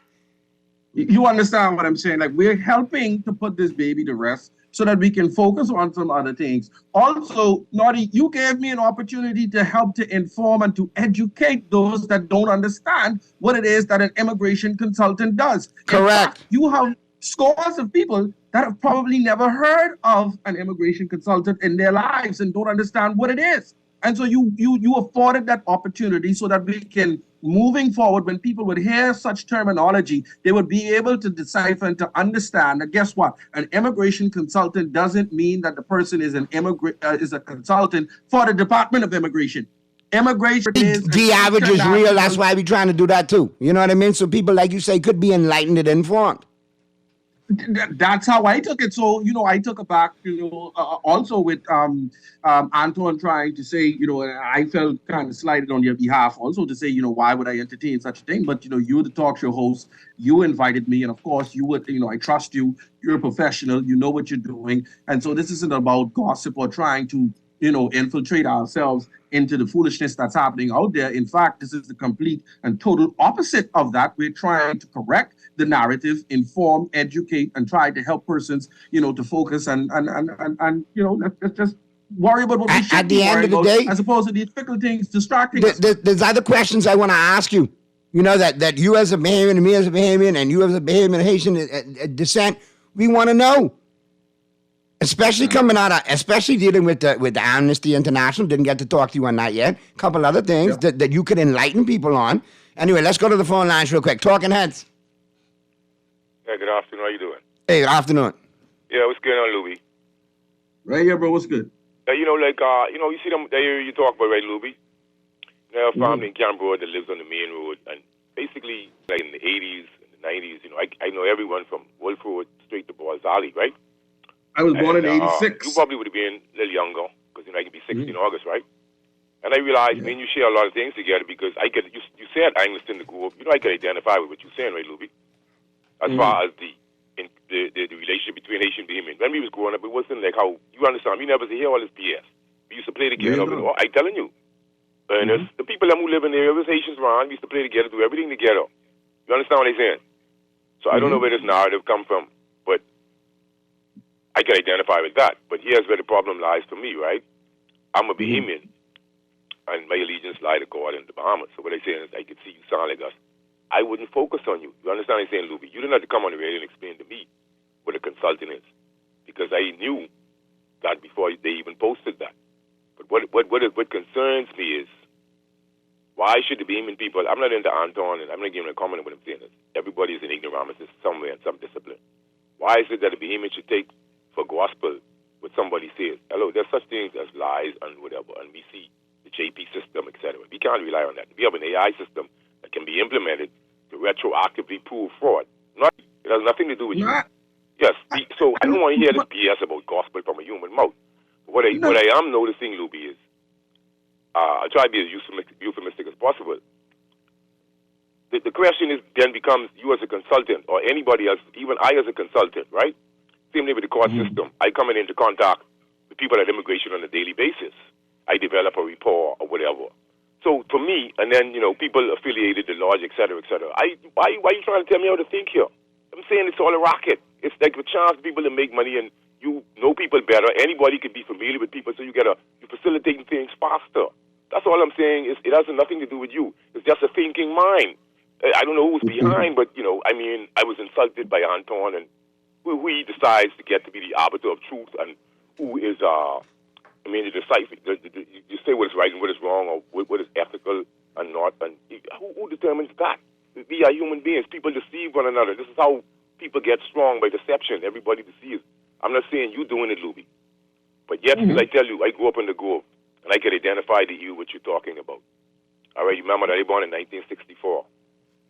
You understand what I'm saying? Like, we're helping to put this baby to rest so that we can focus on some other things. Also, Naughty, you gave me an opportunity to help to inform and to educate those that don't understand what it is that an immigration consultant does. Correct. You have scores of people that have probably never heard of an immigration consultant in their lives and don't understand what it is. And so you afforded that opportunity so that we can, moving forward, when people would hear such terminology, they would be able to decipher and to understand that, guess what? An immigration consultant doesn't mean that the person is is a consultant for the Department of Immigration. Immigration is... The average is real. That's why we're trying to do that too. You know what I mean? So people, like you say, could be enlightened and informed. That's how I took it. So, I took it back, also with Anton trying to say, I felt kind of slighted on your behalf also to say, why would I entertain such a thing? But, you're the talk show host. You invited me. And of course, you would, I trust you. You're a professional. You know what you're doing. And so this isn't about gossip or trying to, infiltrate ourselves into the foolishness that's happening out there. In fact, this is the complete and total opposite of that. We're trying to correct the narrative, inform, educate, and try to help persons, to focus and let's just worry about what we should at the end of the day, as opposed to these fickle things distracting us. There's other questions I want to ask you. That you as a Bahamian and me as a Bahamian and you as a Bahamian Haitian descent, we want to know. Especially especially dealing with the Amnesty International. Didn't get to talk to you on that yet. A couple other things that you could enlighten people on. Anyway, let's go to the phone lines real quick. Talking Heads. Hey, good afternoon. How you doing? Hey, good afternoon. Yeah, what's going on, Luby? Right here, bro. What's good? You see them there you talk about, right, Luby? A family in Canberra that lives on the main road, and basically, like in the 80s and the 90s, I know everyone from Wolf Road straight to Balls Alley, right? I was born in 86. You probably would have been a little younger, because I can be 60 in August, right? And I realized, me and you share a lot of things together because you said Anglican to grow up. You know, I could identify with what you're saying, right, Luby? As far as the relationship between Haitian and Bahamian. When we was growing up, it wasn't like how, you understand, we never hear all this BS. We used to play together. I telling you. And the people who live in there, it was Haitians around, we used to play together, do everything together. You understand what I'm saying? So I don't know where this narrative come from, but I can identify with that. But here's where the problem lies for me, right? I'm a Bahamian, and my allegiance lie to God in the Bahamas. So what I'm saying is, I could see you sound like us. I wouldn't focus on you. You understand what I'm saying, Luby? You didn't have to come on the radio and explain to me what a consultant is, because I knew that before they even posted that. But what concerns me is, why should the Bahamian people, I'm not into Anton, and I'm not giving a comment on what I'm saying. Everybody is an ignoramus somewhere in some discipline. Why is it that the Bahamian should take for gospel what somebody says? Hello, there's such things as lies and whatever, and we see the JP system, etc. We can't rely on that. We have an AI system that can be implemented to retroactively prove fraud. It has nothing to do with you. Yes, so I don't want to hear this BS about gospel from a human mouth. But what I am noticing, Luby, is I'll try to be as euphemistic as possible. The question is then becomes you as a consultant or anybody else, even I as a consultant, right? Same thing with the court system. I come into contact with people at immigration on a daily basis. I develop a rapport or whatever. So for me, and then, people affiliated to lodge, et cetera, et cetera. Why are you trying to tell me how to think here? I'm saying it's all a racket. It's like a chance for people to make money, and you know people better. Anybody can be familiar with people, so you're facilitating things faster. That's all I'm saying. It has nothing to do with you. It's just a thinking mind. I don't know who's behind, but, I was insulted by Anton, and who he decides to get to be the arbiter of truth, and who is, the decipher, you say what is right and what is wrong, or what is ethical and not, and who determines that? We are human beings. People deceive one another. This is how people get strong, by deception. Everybody deceives. I'm not saying you doing it, Luby. But yet, as I tell you, I grew up in the Grove, and I can identify to you what you're talking about. All right, you remember that I was born in 1964.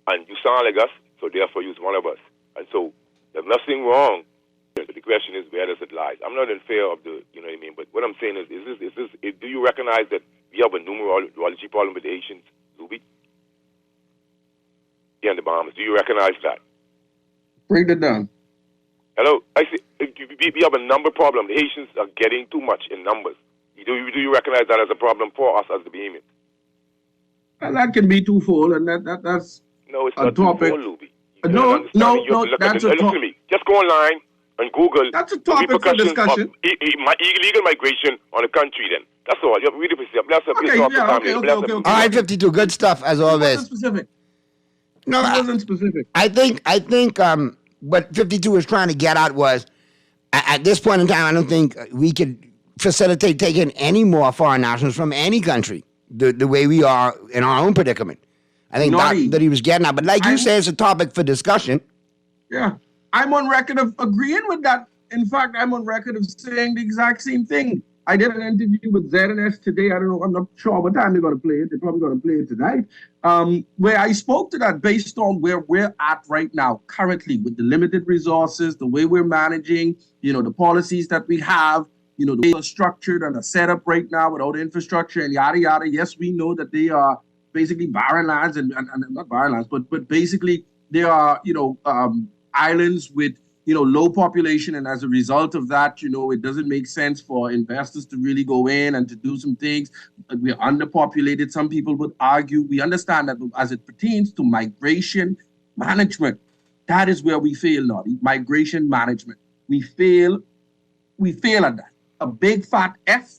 And you sound like us, so therefore you're one of us. And so there's nothing wrong. The question is, where does it lie? I'm not in fear of the, you know what I mean? But what I'm saying is do you recognize that we have a numerology problem with the Haitians, Luby? Here in the Bahamas. Do you recognize that? Break that down. Hello? I see, we have a number problem. The Haitians are getting too much in numbers. Do you recognize that as a problem for us as the Bahamians? And that can be twofold, and that's no, it's a not topic. Luby. No, that's a topic. Listen to me. Just go online and Google. That's a topic for discussion. Illegal migration on the country. Then that's all. You have to read it. Okay. All right, 52. Good stuff as always. Wasn't specific. No, it wasn't specific. I think what 52 was trying to get at was at this point in time, I don't think we could facilitate taking any more foreign nationals from any country the way we are in our own predicament. I think that he was getting at. But like you say, it's a topic for discussion. Yeah. I'm on record of agreeing with that. In fact, I'm on record of saying the exact same thing. I did an interview with ZNS today. I don't know. I'm not sure what time they're going to play it. They're probably going to play it tonight. Where I spoke to that based on where we're at right now, currently, with the limited resources, the way we're managing, the policies that we have, the way they're structured and are set up right now without infrastructure and yada, yada. Yes, we know that they are basically barren lands and not barren lands, but basically they are, islands with, low population. And as a result of that, it doesn't make sense for investors to really go in and to do some things. We're underpopulated. Some people would argue. We understand that as it pertains to migration management, that is where we fail, Noddy. Migration management. We fail at that. A big fat F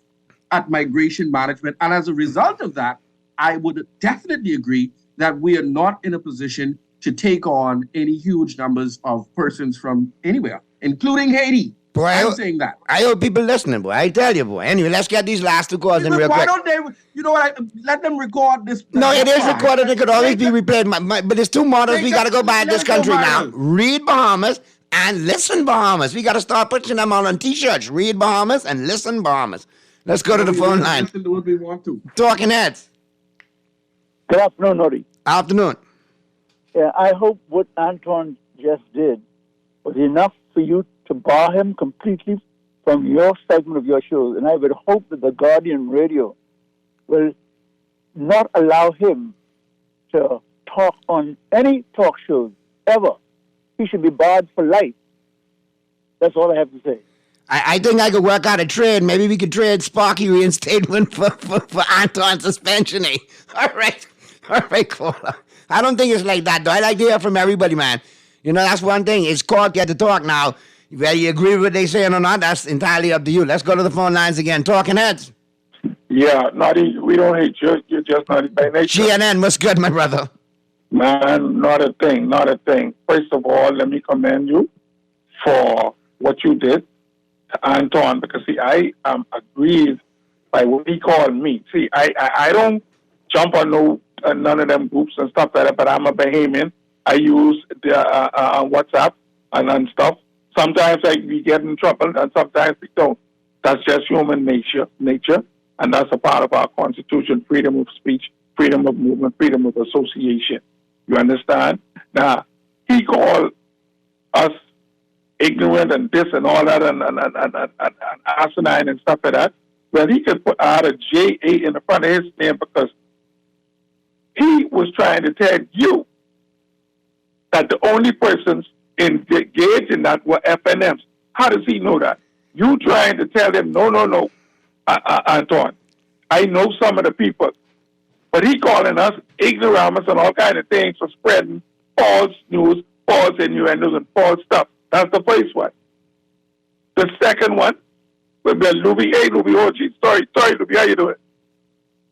at migration management. And as a result of that, I would definitely agree that we are not in a position to take on any huge numbers of persons from anywhere, including Haiti. Boy, I'm saying that. I hope people listening, boy. I tell you, boy. Anyway, let's get these last two calls in real quick. Why quick. don't they, let them record this? No, it is recorded. It could always be replayed. But there's two models we got to go by in this country now. Read Bahamas and Listen Bahamas. We got to start putting them on T-shirts. Read Bahamas and Listen Bahamas. Let's go to the phone line. Listen to what we want to. Talking Heads. Good afternoon, Noddy. Afternoon. Yeah, I hope what Anton just did was enough for you to bar him completely from your segment of your show. And I would hope that the Guardian Radio will not allow him to talk on any talk shows ever. He should be barred for life. That's all I have to say. I think I could work out a trade. Maybe we could trade Sparky reinstatement for Anton suspension. All right, caller. I don't think it's like that, though. I like to hear from everybody, man. You know, that's one thing. It's called Get to Talk now. Whether you agree with what they're saying or not, that's entirely up to you. Let's go to the phone lines again. Talking Heads. Yeah, Naughty, we don't hate you. You're just naughty by nature. GNN, what's good, my brother? Man, not a thing, not a thing. First of all, let me commend you for what you did to Anton, because, see, I am aggrieved by what he called me. See, I don't jump on none of them groups and stuff like that, but I'm a Bahamian. I use the WhatsApp and stuff. Sometimes we get in trouble, and sometimes we don't. That's just human nature, and that's a part of our Constitution: freedom of speech, freedom of movement, freedom of association. You understand? Now, he called us ignorant and this and all that and asinine and stuff like that. Well, he could put out a J.A. in the front of his name because he was trying to tell you that the only persons engaged in that were FNMs. How does he know that? You trying to tell him, no, Anton. I know some of the people, but he calling us ignoramus and all kind of things for spreading false news, false innuendos, and false stuff. That's the first one. The second one will be Luby. Hey, Luby, sorry, Luby, how you doing?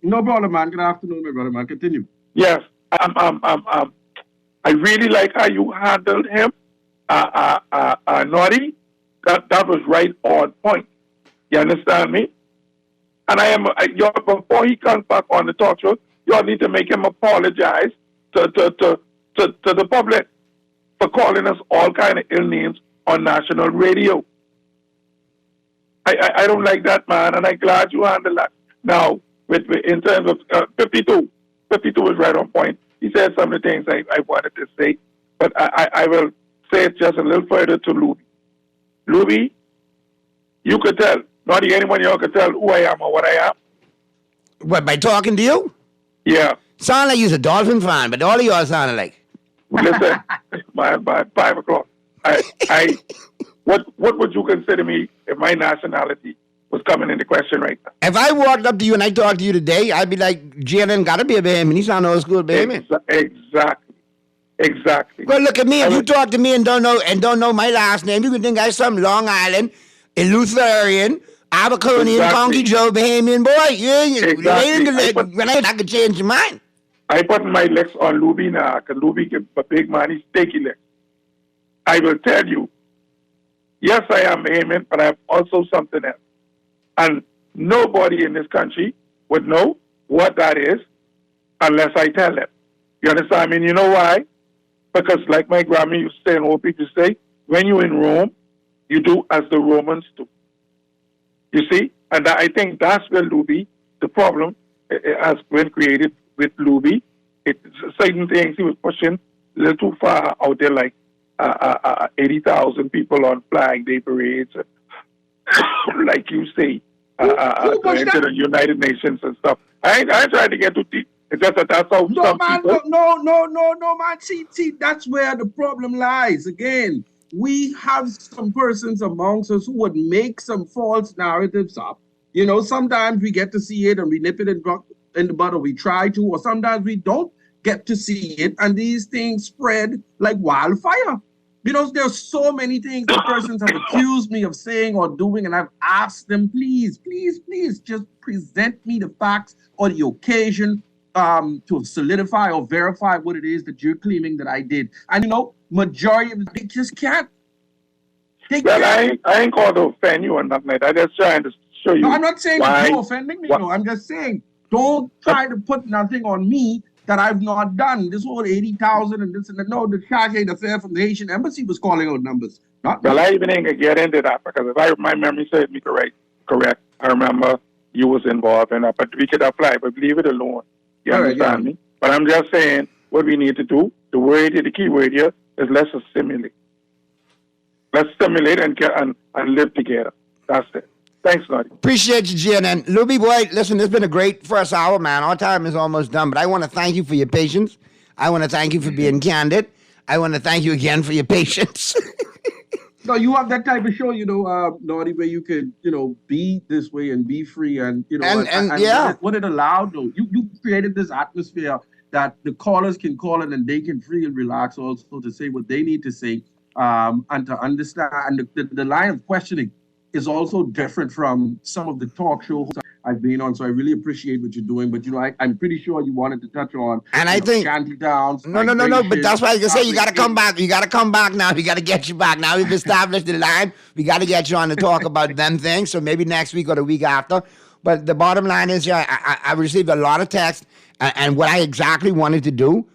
No problem, man. Good afternoon, my brother, man. Continue. Yes, I really like how you handled him. Naughty, that was right on point. You understand me? And before he comes back on the talk show, y'all need to make him apologize to the public for calling us all kind of ill names on national radio. I don't like that, man, and I'm glad you handled that. Now, in terms of 52 is right on point. He said some of the things I wanted to say, but I will say it just a little further to Luby. Luby, you could tell, not anyone y'all could tell who I am or what I am. What, by talking to you? Yeah. Sound like you're a Dolphin fan, but all of y'all sounded like. Listen, by 5 o'clock, what would you consider me if my nationality was coming into question right now? If I walked up to you and I talked to you today, I'd be like, Jalen gotta be a Bahamian. He sound old school Bahamian. Exactly. Well, look at me. If you talk to me and don't know my last name, you can think I'm some Long Island, Eleutherian, Aberconian, Conky Joe Bahamian boy. I could change your mind. I put my legs on Luby now, because Luby gives a big man his steaky legs. I will tell you, yes, I am Bahamian, but I have also something else. And nobody in this country would know what that is unless I tell them. You understand? I mean, you know why? Because like my grandma used to say and old people say, when you're in Rome, you do as the Romans do. You see? And I think that's where Luby, the problem has been created with Luby. Certain things he was pushing a little too far out there, like 80,000 people on Flag Day parades, like you say, going to the United Nations and stuff. I ain't trying to get too deep. It's just that's how some people... No, man. See, that's where the problem lies. Again, we have some persons amongst us who would make some false narratives up. You know, sometimes we get to see it and we nip it in the bud, or we try to, or sometimes we don't get to see it, and these things spread like wildfire. You know, there's so many things that persons have accused me of saying or doing, and I've asked them, please, just present me the facts or the occasion to solidify or verify what it is that you're claiming that I did. And, you know, majority of them, they just can't. I ain't called to offend you or nothing like that. I'm just trying to show you. No, I'm not saying that you're offending me. No, I'm just saying, don't try to put nothing on me that I've not done. This whole 80,000 and this and that. No, the charge affair from the Haitian embassy was calling out numbers. Not me. Well, I even ain't gonna get into that because if my memory serves me correct, I remember you was involved in that. But we could apply, but leave it alone. You understand me? But I'm just saying what we need to do. The key word here is let's assimilate. Let's stimulate and live together. That's it. Thanks, Naughty. Appreciate you, Gian. And Luby boy, listen, this has been a great first hour, man. Our time is almost done, but I want to thank you for your patience. I want to thank you for being candid. I want to thank you again for your patience. No, you have that type of show, Naughty, where you could, be this way and be free, and yeah, what it allowed, though, you created this atmosphere that the callers can call in and they can free and relax also to say what they need to say, and to understand. And the line of questioning is also different from some of the talk shows I've been on. So I really appreciate what you're doing. But, I'm pretty sure you wanted to touch on I think shanty towns. No. But that's why I can say you got to come back. You got to come back now. We got to get you back. Now we've established the line. We got to get you on to talk about them things. So maybe next week or the week after. But the bottom line is, I received a lot of text. And what I exactly wanted to do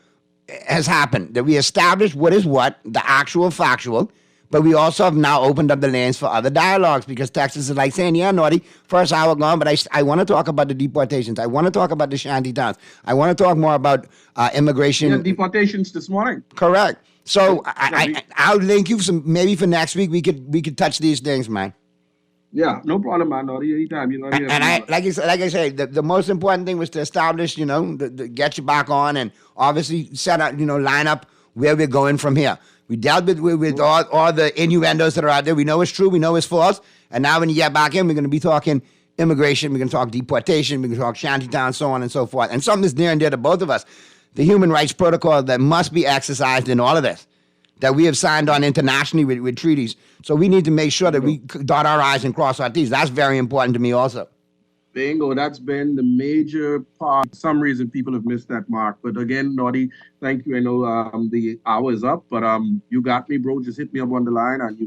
has happened. That we established what is what, the actual factual. But we also have now opened up the lanes for other dialogues because Texas is like saying, yeah, Naughty, first hour gone, but I want to talk about the deportations. I want to talk about the shanty towns. I want to talk more about immigration. Yeah, deportations this morning. Correct. So I'll link you maybe for next week. We could touch these things, man. Yeah, no problem, man. Naughty, anytime. Like I say, the most important thing was to establish, get you back on and obviously set up, line up where we're going from here. We dealt with all the innuendos that are out there. We know it's true. We know it's false. And now when you get back in, we're going to be talking immigration. We're going to talk deportation. We're going to talk shantytown, so on and so forth. And something that's near and dear to both of us, the human rights protocol that must be exercised in all of this, that we have signed on internationally with treaties. So we need to make sure that we dot our I's and cross our T's. That's very important to me also. Bingo, that's been the major part. For some reason, people have missed that mark. But again, Naughty, thank you. I know the hour is up, but you got me, bro. Just hit me up on the line, and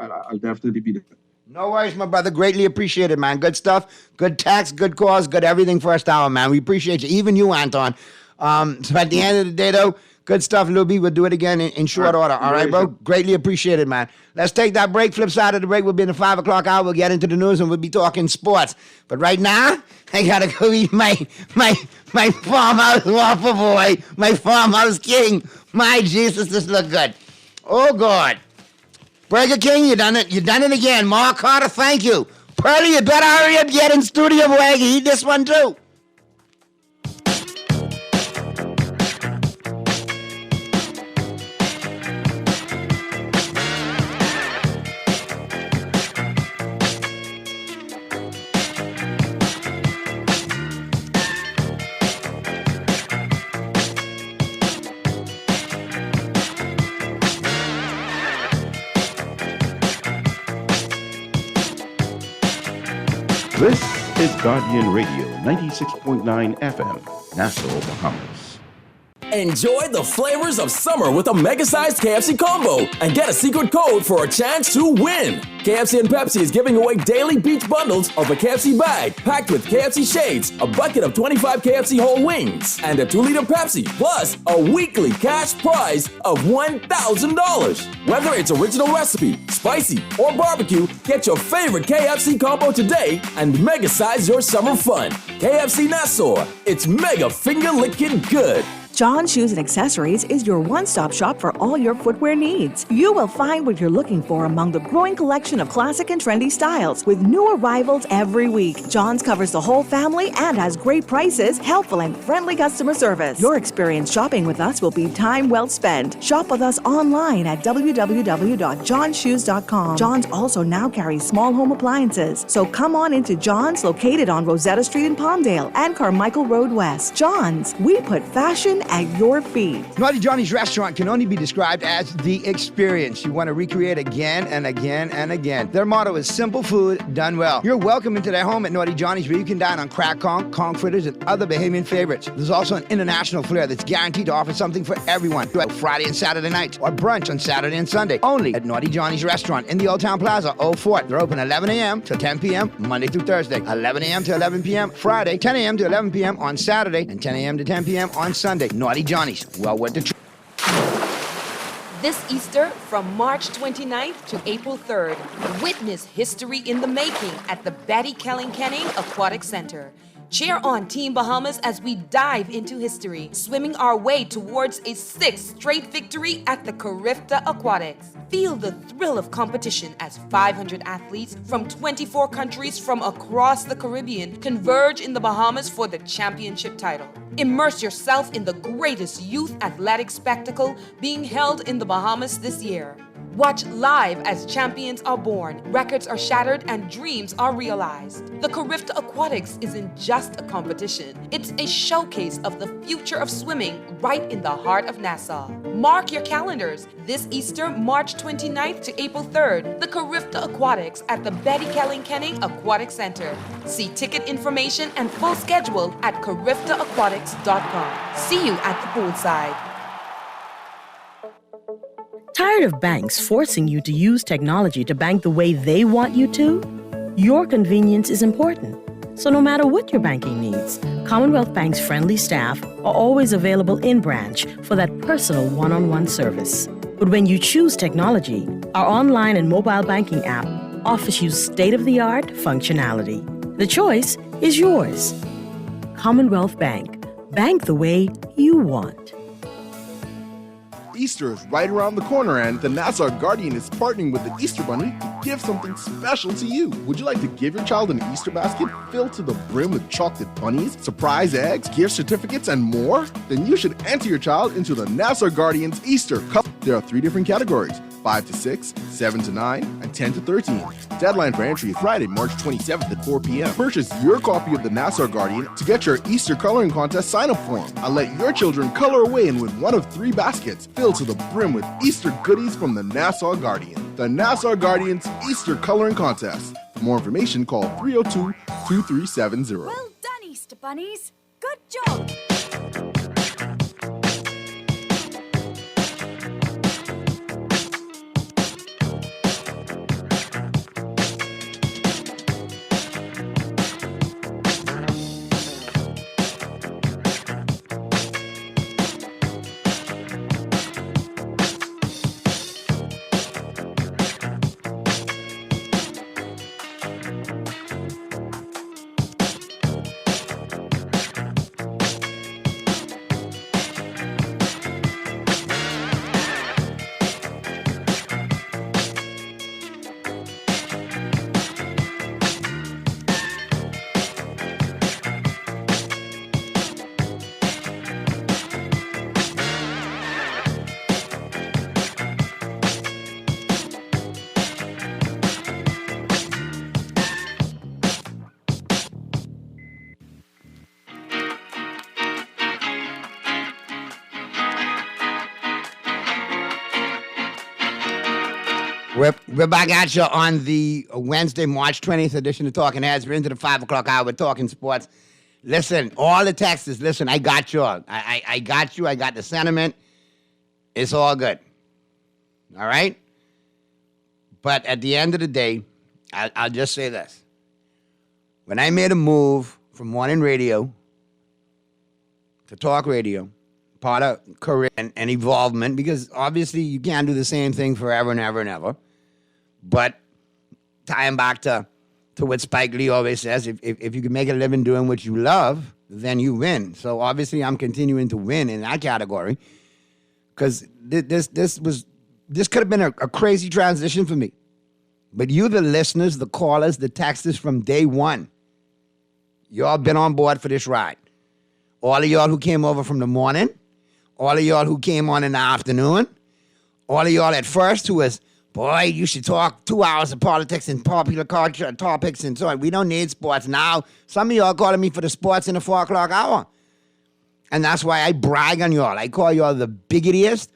I'll definitely be there. No worries, my brother. Greatly appreciated, man. Good stuff. Good text, good cause, good everything first hour, man. We appreciate you. Even you, Anton. So at the end of the day, though, good stuff, Luby. We'll do it again in short order. All right, bro? Greatly appreciated, man. Let's take that break. Flip side of the break, we'll be in the 5 o'clock hour. We'll get into the news, and we'll be talking sports. But right now, I got to go eat my farmhouse waffle boy, my farmhouse king. My Jesus, this look good. Oh, God. Burger King, you done it. You done it again. Mark Carter, thank you. Pearly, you better hurry up, get in studio boy. Eat this one, too. This is Guardian Radio, 96.9 FM, Nassau, Bahamas. Enjoy the flavors of summer with a mega-sized KFC combo and get a secret code for a chance to win. KFC and Pepsi is giving away daily beach bundles of a KFC bag packed with KFC shades, a bucket of 25 KFC whole wings, and a 2-liter Pepsi, plus a weekly cash prize of $1,000. Whether it's original recipe, spicy, or barbecue, get your favorite KFC combo today and mega-size your summer fun. KFC Nassau, it's mega finger-licking good. John Shoes and Accessories is your one-stop shop for all your footwear needs. You will find what you're looking for among the growing collection of classic and trendy styles with new arrivals every week. John's covers the whole family and has great prices, helpful and friendly customer service. Your experience shopping with us will be time well spent. Shop with us online at www.johnshoes.com. John's also now carries small home appliances. So come on into John's, located on Rosetta Street in Palmdale and Carmichael Road West. John's, we put fashion at your feet. Naughty Johnny's restaurant can only be described as the experience you want to recreate again and again and again. Their motto is simple food done well. You're welcome into their home at Naughty Johnny's, where you can dine on crack conch fritters, and other Bahamian favorites. There's also an international flair that's guaranteed to offer something for everyone. Friday and Saturday nights, or brunch on Saturday and Sunday, only at Naughty Johnny's restaurant in the Old Town Plaza, Old Fort. They're open 11 a.m. to 10 p.m. Monday through Thursday, 11 a.m. to 11 p.m. Friday, 10 a.m. to 11 p.m. on Saturday, and 10 a.m. to 10 p.m. on Sunday. Naughty Johnny's. Well, what the This Easter, from March 29th to April 3rd, witness history in the making at the Betty Kelling-Kenning Aquatic Center. Cheer on Team Bahamas as we dive into history, swimming our way towards a 6th straight victory at the Carifta Aquatics. Feel the thrill of competition as 500 athletes from 24 countries from across the Caribbean converge in the Bahamas for the championship title. Immerse yourself in the greatest youth athletic spectacle being held in the Bahamas this year. Watch live as champions are born, records are shattered, and dreams are realized. The Carifta Aquatics isn't just a competition. It's a showcase of the future of swimming right in the heart of Nassau. Mark your calendars. This Easter, March 29th to April 3rd, the Carifta Aquatics at the Betty Kelling-Kenning Aquatic Center. See ticket information and full schedule at cariftaaquatics.com. See you at the poolside. Tired of banks forcing you to use technology to bank the way they want you to? Your convenience is important. So no matter what your banking needs, Commonwealth Bank's friendly staff are always available in branch for that personal one-on-one service. But when you choose technology, our online and mobile banking app offers you state-of-the-art functionality. The choice is yours. Commonwealth Bank. Bank the way you want. Easter is right around the corner, and the Nassau Guardian is partnering with the Easter Bunny to give something special to you. Would you like to give your child an Easter basket filled to the brim with chocolate bunnies, surprise eggs, gift certificates, and more? Then you should enter your child into the Nassau Guardian's Easter Cup. There are 3 different categories: 5 to 6, 7 to 9, and 10 to 13. Deadline for entry is Friday, March 27th at 4 p.m. Purchase your copy of the Nassau Guardian to get your Easter coloring contest sign-up form. And let your children color away and win one of 3 baskets filled to the brim with Easter goodies from the Nassau Guardian. The Nassau Guardian's Easter Coloring Contest. For more information, call 302-2370. Well done, Easter Bunnies. Good job. We're back at you on the Wednesday, March 20th edition of Talking Heads. We're into the 5 o'clock hour. We're talking sports. Listen, all the texts, listen, I got you all. I got you. I got the sentiment. It's all good. All right? But at the end of the day, I'll just say this. When I made a move from morning radio to talk radio, part of career and evolvement, because obviously you can't do the same thing forever and ever and ever. But tying back to what Spike Lee always says, if you can make a living doing what you love, then you win. So obviously I'm continuing to win in that category, because this could have been a crazy transition for me. But you, the listeners, the callers, the texters from day one, y'all been on board for this ride. All of y'all who came over from the morning, all of y'all who came on in the afternoon, all of y'all at first who was, boy, you should talk 2 hours of politics and popular culture topics and so on. We don't need sports now. Some of y'all calling me for the sports in the 4 o'clock hour. And that's why I brag on y'all. I call y'all the biggest,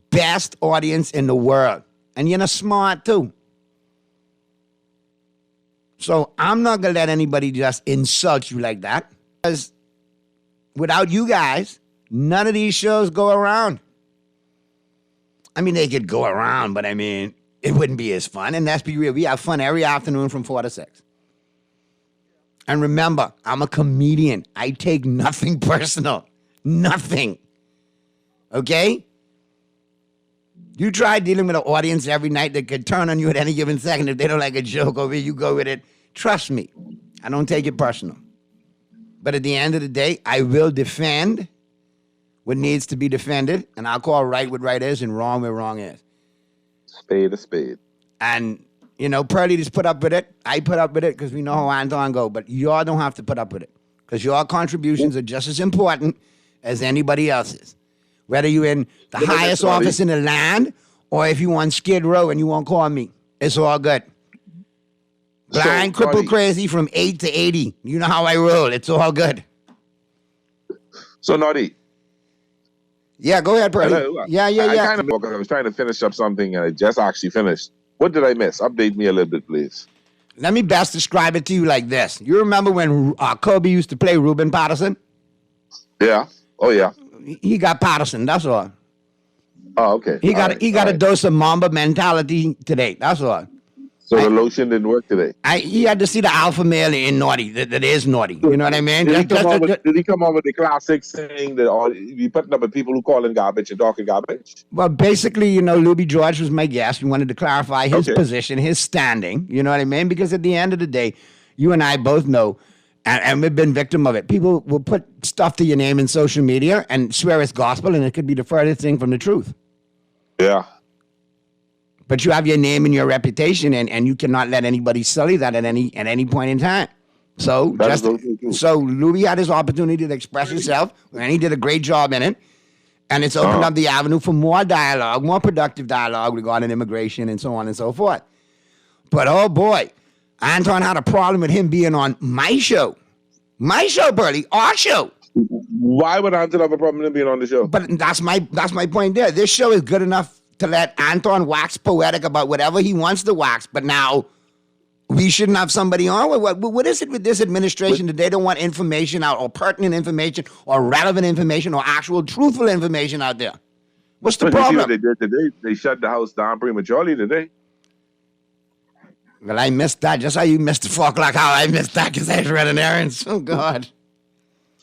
best audience in the world. And you're smart too. So I'm not going to let anybody just insult you like that. Because without you guys, none of these shows go around. I mean, they could go around, but I mean, it wouldn't be as fun. And let's be real, we have fun every afternoon from 4 to 6. And remember, I'm a comedian. I take nothing personal. Nothing. Okay? You try dealing with an audience every night that could turn on you at any given second. If they don't like a joke over you go with it. Trust me, I don't take it personal. But at the end of the day, I will defend what needs to be defended, and I'll call right what right is and wrong where wrong is. Spade a spade. And, you know, Pearlie just put up with it. I put up with it because we know how Anton go. But y'all don't have to put up with it because your contributions are just as important as anybody else's. Whether you're in the highest office in the land or if you on Skid Row and you won't call me, it's all good. Blind, crippled, crazy from 8 to 80. You know how I roll. It's all good. So, Naughty. Yeah, go ahead, Pearlie. Yeah. I was trying to finish up something and I just actually finished. What did I miss? Update me a little bit, please. Let me best describe it to you like this. You remember when Kobe used to play Ruben Patterson? Yeah. Oh, yeah. He got Patterson, that's all. Oh, okay. He got a dose of Mamba mentality today, that's all. So the lotion didn't work today? He had to see the alpha male in Naughty, that is naughty. You know what I mean? Did he come up with the classic saying that you putting up with people who call in garbage and talking garbage? Well, basically, you know, Luby George was my guest. We wanted to clarify his position, his standing. You know what I mean? Because at the end of the day, you and I both know, and we've been victim of it. People will put stuff to your name in social media and swear it's gospel, and it could be the furthest thing from the truth. Yeah. But you have your name and your reputation, and you cannot let anybody sully that at any point in time. So Luby had his opportunity to express himself, and he did a great job in it. And it's opened up the avenue for more dialogue, more productive dialogue regarding immigration and so on and so forth. But oh boy, Anton had a problem with him being on my show. My show, Pearlie, our show. Why would Anton have a problem with him being on the show? But that's my point there. This show is good enough to let Anton wax poetic about whatever he wants to wax, but now we shouldn't have somebody on. What is it with this administration that they don't want information out, or pertinent information, or relevant information, or actual truthful information out there? What's the problem? You see what they did today? They shut the house down prematurely today. Well, I missed that. Just how you missed the 4 o'clock hour, I missed that because I was running errands. Oh, God.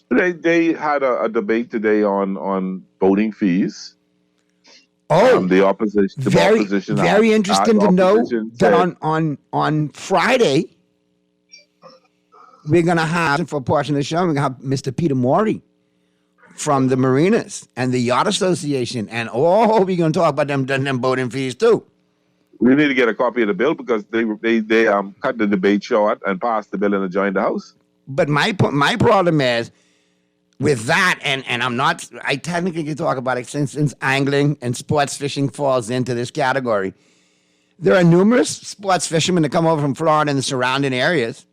They had a debate today on voting fees. Oh, the opposition. Very interesting to know that on Friday we're gonna have, for a portion of the show, we're gonna have Mr. Peter Morey from the Marinas and the Yacht Association, and we're gonna talk about them boating fees too. We need to get a copy of the bill because they cut the debate short and passed the bill and adjourned the house. But my problem is, with that, and I technically can talk about it since angling and sports fishing falls into this category. There are numerous sports fishermen that come over from Florida and the surrounding areas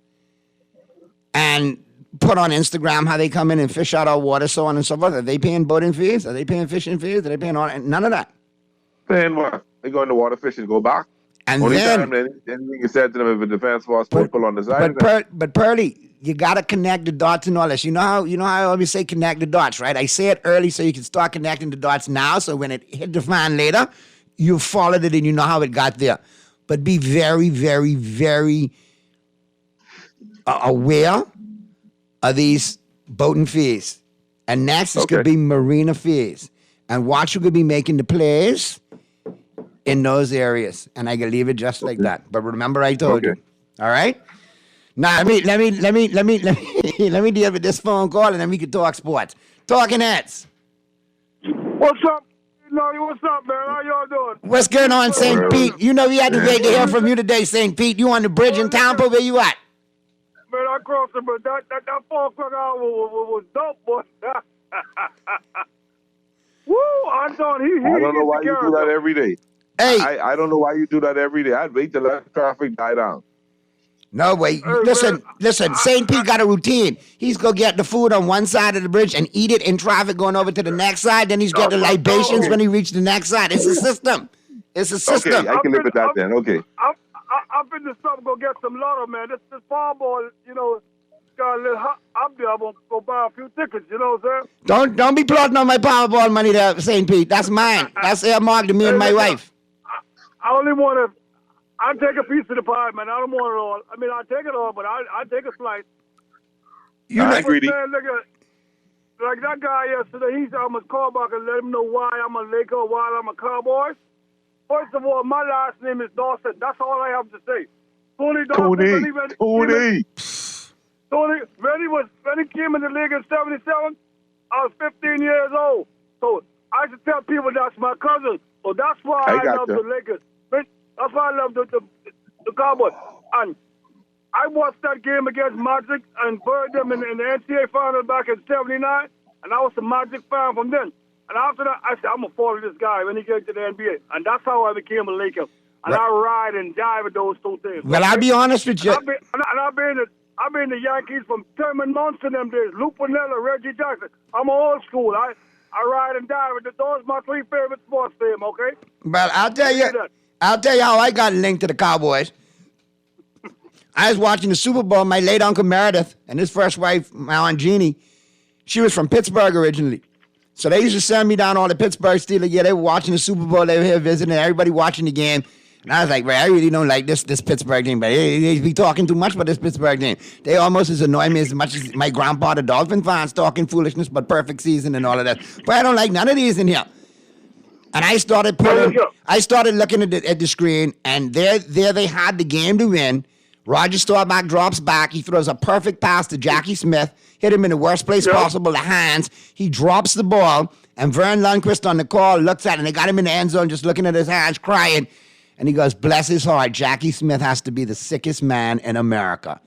and put on Instagram how they come in and fish out our water, so on and so forth. Are they paying boating fees? Are they paying fishing fees? Are they paying none of that? Paying what? They go in the water fishing, go back. And only then, time anything is said to them if a defense force pull on the side. But Pearlie, you gotta connect the dots and all this. You know how I always say connect the dots, right? I say it early so you can start connecting the dots now. So when it hit the fan later, you followed it and you know how it got there. But be very, very, very aware of these boating fees. And next is gonna be marina fees. And watch who could be making the plays in those areas. And I can leave it just like that. But remember I told you. All right? Now let me deal with this phone call and then we can talk sports. Talking Heads. What's up? What's up, man? How y'all doing? What's going on, St. Pete? You know we had to wait to hear from you today, St. Pete. You on the bridge in Tampa? Where you at? Man, I crossed it, but that 4 o'clock hour was dope, boy. Woo! I thought he I don't know why you do that every day. Hey, I don't know why you do that every day. I'd wait till that traffic die down. No way. Listen. St. Pete got a routine. He's going to get the food on one side of the bridge and eat it in traffic going over to the next side. Then he's got the libations when he reaches the next side. It's a system. Okay, I can live with that then. Okay. I'm finna stop and go get some lotto, man. This Powerball, got a little hot up there. I'm going to go buy a few tickets, you know what I'm saying? Don't be plotting on my Powerball money there, St. Pete. That's mine. That's earmarked to me and my wife. I only want to... I'll take a piece of the pie, man. I don't want it all. I mean, I'll take it all, but I'll take a slice. I'm greedy. Man, like that guy yesterday, I'm a call back and let him know why I'm a Laker, why I'm a Cowboy. First of all, my last name is Dawson. That's all I have to say. Tony Dawson. Tony, when he came in the league in '77, I was 15 years old. So I used to tell people that's my cousin. So that's why I love the Lakers. That's why I love the Cowboys. And I watched that game against Magic and buried them in the NCAA final back in '79, and I was a Magic fan from then. And after that, I said, I'm going to follow this guy when he gets to the NBA. And that's how I became a Laker. And I ride and die with those two things. Well, I'll be honest with you. I've been the Yankees from Thurman Munson them days, Lou Piniella, Reggie Jackson. I'm old school. I ride and die with those are my three favorite sports teams, okay? Well, I'll tell you how I got linked to the Cowboys. I was watching the Super Bowl. My late Uncle Meredith and his first wife, my Aunt Jeannie, she was from Pittsburgh originally. So they used to send me down all the Pittsburgh Steelers. Yeah, they were watching the Super Bowl. They were here visiting, everybody watching the game. And I was like, I really don't like this Pittsburgh team, but they be talking too much about this Pittsburgh team. They almost as annoy me as much as my grandpa, the Dolphin fans, talking foolishness, but perfect season and all of that. But I don't like none of these in here. And I started looking at the screen, and there they had the game to win. Roger Staubach drops back. He throws a perfect pass to Jackie Smith, hit him in the worst place possible, the hands. He drops the ball, and Vern Lundquist on the call looks at it, and they got him in the end zone just looking at his hands, crying. And he goes, bless his heart, Jackie Smith has to be the sickest man in America.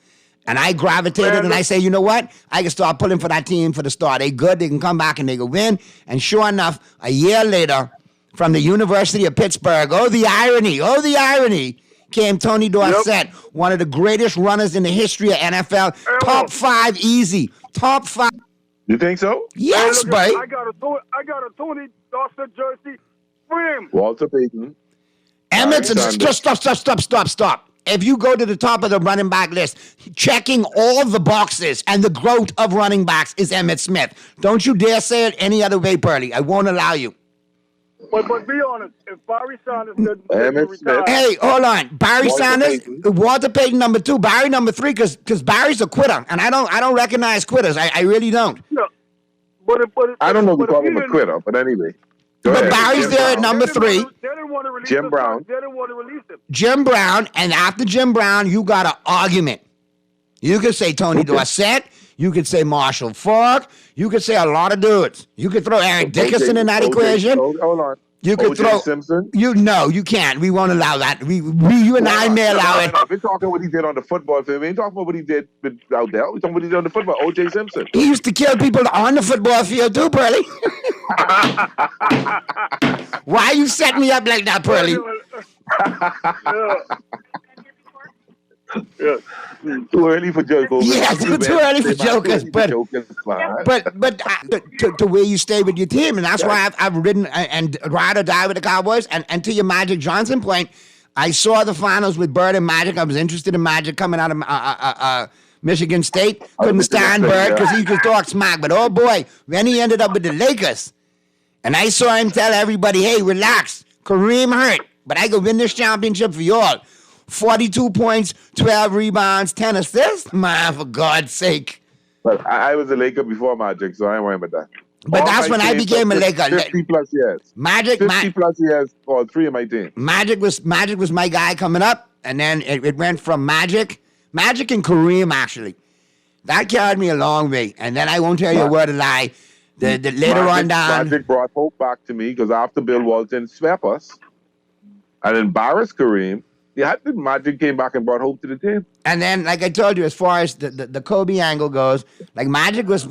And I gravitated, and I say, you know what? I can start pulling for that team for the start. They good, they can come back, and they can win. And sure enough, a year later, from the University of Pittsburgh, oh, the irony, came Tony Dorsett, one of the greatest runners in the history of NFL. Top 5 easy. Top 5. You think so? Yes, buddy. I got a Tony Dorsett jersey. Frame. Walter Payton. Emmett, stop. If you go to the top of the running back list, checking all the boxes and the growth of running backs is Emmitt Smith. Don't you dare say it any other way, Pearly. I won't allow you. But be honest, if Barry Sanders didn't retire... Hey, hold on. Barry Sanders, Walter Payton number 2, Barry number 3, because Barry's a quitter, and I don't recognize quitters. I really don't. No. I don't know if we call him a quitter, but anyway. But Barry's there at number 3. Jim Brown. They didn't want to release him. Jim Brown, and after Jim Brown, you got an argument. You could say Tony Dorsett. You could say Marshall Faulk. You could say a lot of dudes. You could throw Eric Dickerson in that equation. Hold on. You could throw Simpson. You can't. We won't allow that. You and I may allow it. We're talking what he did on the football field. We ain't talking about what he did out there. We're talking what he did on the football. O.J. Simpson. He used to kill people on the football field too, Pearly. Why you set me up like that, Pearly? Too early for jokers. Yes, too early for jokers. But to where you stay with your team, and that's why I've ridden and ride or die with the Cowboys. And to your Magic Johnson point, I saw the finals with Bird and Magic. I was interested in Magic coming out of Michigan State. Couldn't stand Bird because he could talk smack. But oh boy, when he ended up with the Lakers, and I saw him tell everybody, "Hey, relax, Kareem hurt, but I could win this championship for y'all." 42 points, 12 rebounds, 10 assists. Man, for God's sake. But I was a Laker before Magic, so I ain't worried about that. But that's when I became a Laker. 50 plus years. 50 plus years for 3 of my team. Magic was my guy coming up, and then it went from Magic and Kareem, actually. That carried me a long way. And then I won't tell you a word of lie. The later on down. Magic brought hope back to me because after Bill Walton swept us and embarrassed Kareem, Magic came back and brought hope to the team. And then, like I told you, as far as the Kobe angle goes, like Magic was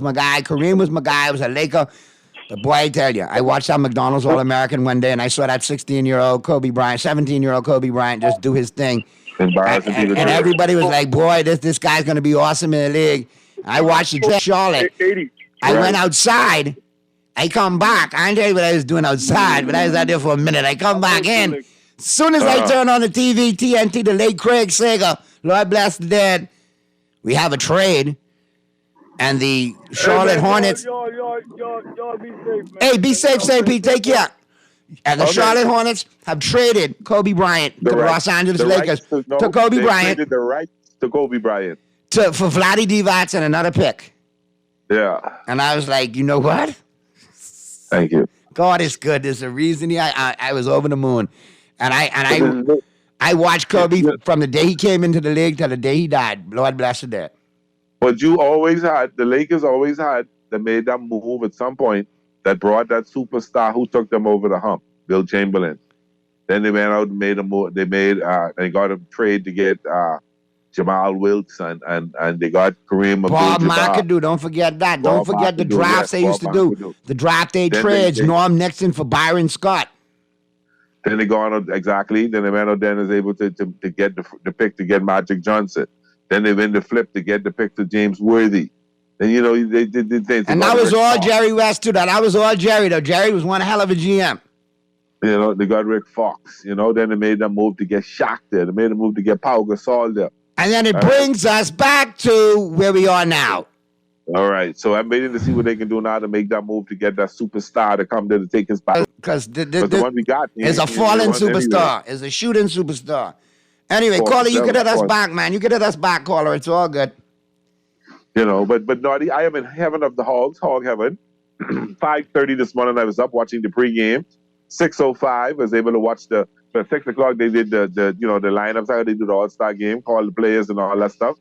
my guy. Kareem was my guy. I was a Laker. But boy, I tell you, I watched that McDonald's All-American one day, and I saw that 17-year-old Kobe Bryant just do his thing. And everybody was like, boy, this guy's going to be awesome in the league. I watched it in Charlotte. I went outside. I come back. I didn't tell you what I was doing outside, but I was out there for a minute. I come back in. As soon as I turn on the TV, TNT, the late Craig Sager, Lord bless the dead, we have a trade. And the Charlotte Hornets. Y'all be safe, man. Hey, be safe, St. Pete. Take care. And the Charlotte Hornets have traded Kobe Bryant to the Los Angeles Lakers. To Kobe Bryant. Traded the rights to Kobe Bryant. For Vlade Divac and another pick. Yeah. And I was like, you know what? Thank you. God is good. There's a reason I was over the moon. And I watched Kobe from the day he came into the league to the day he died. Lord bless the dead. But you always had, the Lakers always had, they made that move at some point that brought that superstar who took them over the hump, Bill Chamberlain. Then they went out and made a move. They got a trade to get Jamal Wilkes and they got Kareem Bob Abdul-Jabbar. McAdoo, don't forget that. Don't forget the drafts they used to do. The draft day Then trades, Norm Nixon for Byron Scott. Then they gone out, exactly. Then they went out there and was able to get the pick to get Magic Johnson. Then they went to flip to get the pick to James Worthy. And, you know, they did things. And that was all Jerry West, too. That was all Jerry, though. Jerry was one hell of a GM. You know, they got Rick Fox. You know, then they made that move to get Shaq there. They made a move to get Pau Gasol there. And then it brings us back to where we are now. All right. So I'm waiting to see what they can do now to make that move to get that superstar to come there to take his spot. Because the one we got is a fallen superstar. Is a shooting superstar. Anyway, caller, you can hit us back, man. You can hit us back, caller. It's all good. You know, but Naughty, I am in heaven of the hogs, hog heaven. 5:30 this morning, I was up watching the pregame. 6:05, I was able to watch at 6 o'clock, they did the lineups, how they do the All-Star game, call the players and all that stuff.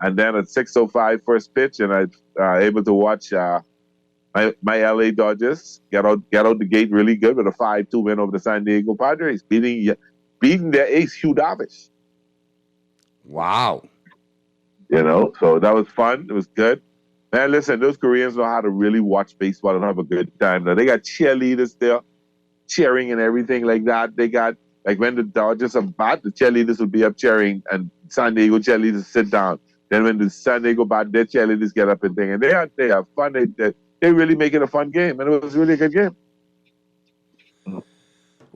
And then at 6:05, first pitch, and I able to watch my LA Dodgers get out the gate really good with a 5-2 win over the San Diego Padres, beating their ace, Hugh Darvish. Wow. You know, so that was fun. It was good. Man, listen, those Koreans know how to really watch baseball and have a good time. Now, they got cheerleaders there, cheering and everything like that. They got, like, when the Dodgers are bat, the cheerleaders will be up cheering, and San Diego cheerleaders sit down. Then when the San Diego bat, their cheerleaders get up and thing. And they have fun. They really make it a fun game, and it was really a good game.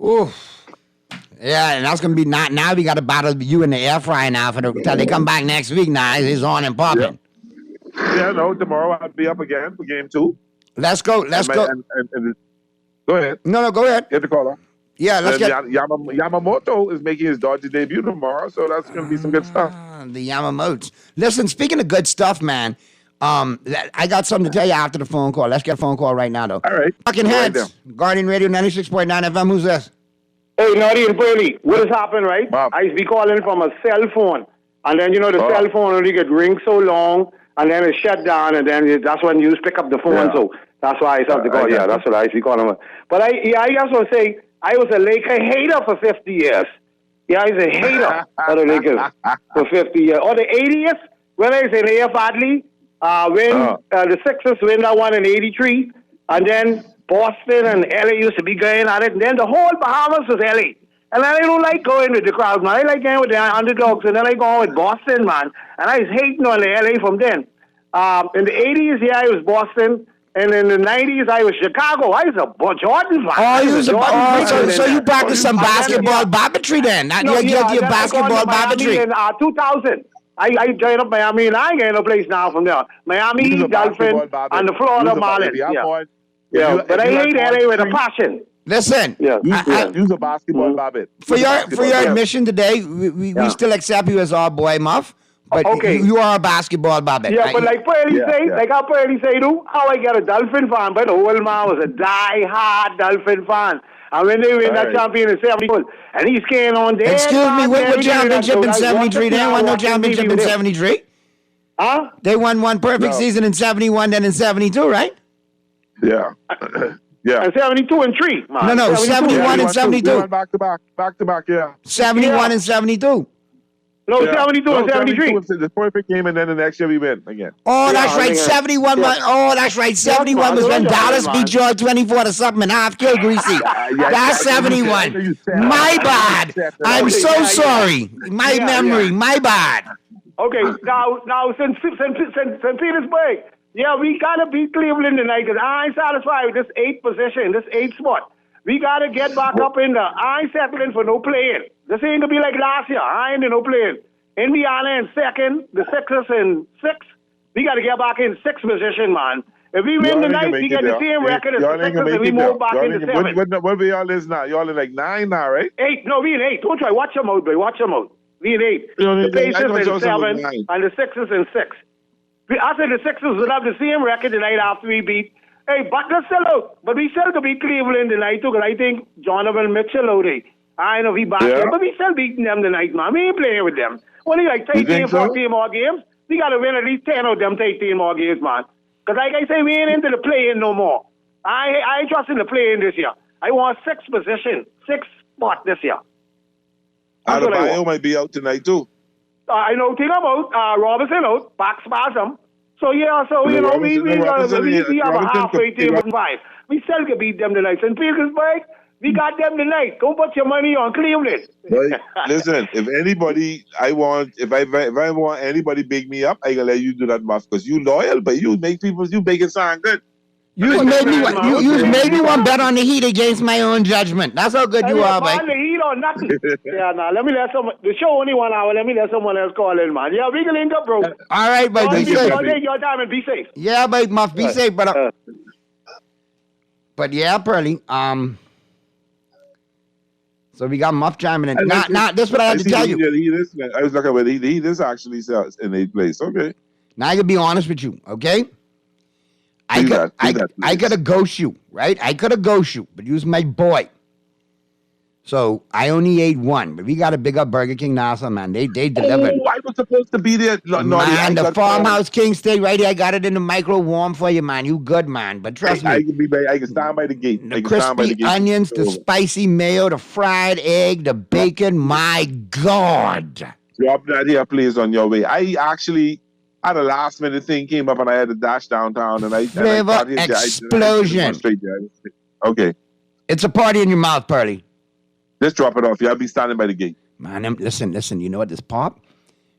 Ooh. Yeah, and that's going to be now we got to battle you in the air fryer now until they come back next week now. It's on and popping. Yeah, no, tomorrow I'll be up again for game 2. Let's go. And go ahead. No, go ahead. Get the caller. Yeah, let's get... Yamamoto is making his Dodger debut tomorrow, so that's going to be some good stuff. The Yamamotos. Listen, speaking of good stuff, man, I got something to tell you after the phone call. Let's get a phone call right now, though. All right. Fucking heads. Guardian Radio 96.9 FM. Who's this? Hey, Naughty and Pearly, what has happened, right? I used to be calling from a cell phone. And then, you know, the cell phone only could ring so long, and then it shut down, and then that's when you just pick up the phone. Yeah. So that's why I used to have to call. Yeah, that's what I used to be calling. But I just want to say, I was a Laker hater for 50 years. Yeah, I was a hater of the Lakers for 50 years. Or the 80s, when I was in A.F. Adley, when the Sixers win that one in 83, and then Boston and LA used to be going at it, and then the whole Bahamas was LA. And I don't like going with the crowd, man. I like going with the underdogs, and then I go with Boston, man. And I was hating on the LA from then. In the 80s, yeah, I was Boston. And in the 90s, I was Chicago. I was a Jordan fan. Oh, you was so you practiced some basketball bobbitry then? Your basketball bobbitry. In 2000. I joined up Miami, and I ain't getting no place now from there. Miami, Dolphin, and the Florida Marlins. Yeah, but I hate LA with a passion. Listen, use a basketball bobbit. For your admission today, we still accept you as our boy Muff, but you are a basketball bobbit. Yeah, but like Pearly say, like how Pearly say, how I get a Dolphin fan, but the whole man was a die-hard Dolphin fan. And when they win that champion in 71, and he's carrying on there. Excuse me, what championship in 73? They won no championship in 73? Huh? They won one perfect season in 71, then in 72, right? Yeah. Yeah. And 72 and 3. Man. No, 71 and 72. Back to back, yeah. 71 and 72. No, 72 and 73. The perfect game, and then the next year we win again. Oh, that's right. 71. Oh, that's right. 71 was when Dallas beat you 24 to something and half killed Greasy. That's 71. My bad. I'm so sorry. My memory. My bad. Okay, now since Petersburg. Yeah, we got to beat Cleveland tonight because I ain't satisfied with this 8th position, this 8th spot. We got to get back up in there. I ain't settling for no playing. This ain't going to be like last year. I ain't in no playing. Indiana in 2nd, the Sixers in 6th. We got to get back in 6th position, man. If we win tonight, we get the same record as the Sixers and we move back into 7th. What we all is now? Y'all in like 9 now, right? 8. No, we in 8. Don't try. Watch them out, boy. Watch them out. We in 8. The Pacers in 7 and the Sixers in 6. I said the Sixers will have the same record tonight after we beat. Hey, Butler still out. But we still could beat Cleveland tonight too, because I think Donovan Mitchell out there. I know he back there, but we still beating them tonight, man. We ain't playing with them. Only like 13, 14 more games. We got to win at least 10 of them 18 more games, man. Because like I say, we ain't into the play-in no more. I ain't trusting the play-in this year. I want 6th position, 6th spot this year. Adebayo might be out tonight, too. I know thing about Robinson out, back spasm. So, yeah, so, you know, we have a halfway team with 5. We still can beat them tonight. St. Petersburg, we got them tonight. Don't put your money on Cleveland. But listen, if anybody, if I want anybody big me up, I can let you do that, Muff, because you loyal, but you make it sound good. You made me one bet on the Heat against my own judgment. That's how good you are, man. On the Heat or nothing. Yeah, now let me let someone. The show only 1 hour. Let me let someone else call in, man. Yeah, we can link up, bro. All right, but be safe. Take your time and be safe. Yeah, but Muff, be safe, brother. But yeah, Pearly. So we got Muff chiming in. Now, this is what I had to tell you. I was looking at he is actually in 8th place. Okay. Now I can be honest with you, okay? I could have ghost you, right? I could have ghost you, but you was my boy. So I only ate 1, but we got to big up Burger King Nassau, man. They delivered. Oh, I was supposed to be there. Man, the Farmhouse King Steak right here. I got it in the micro warm for you, man. You good, man. But trust me. I can stand by the gate. The crispy onions, the spicy mayo, the fried egg, the bacon. My God. Drop that here, please, on your way. I actually had a last minute thing came up and I had to dash downtown and Flavor explosion. Okay. It's a party in your mouth, Pearly. Just drop it off. I'll be standing by the gate. Man, listen. You know what? This pop,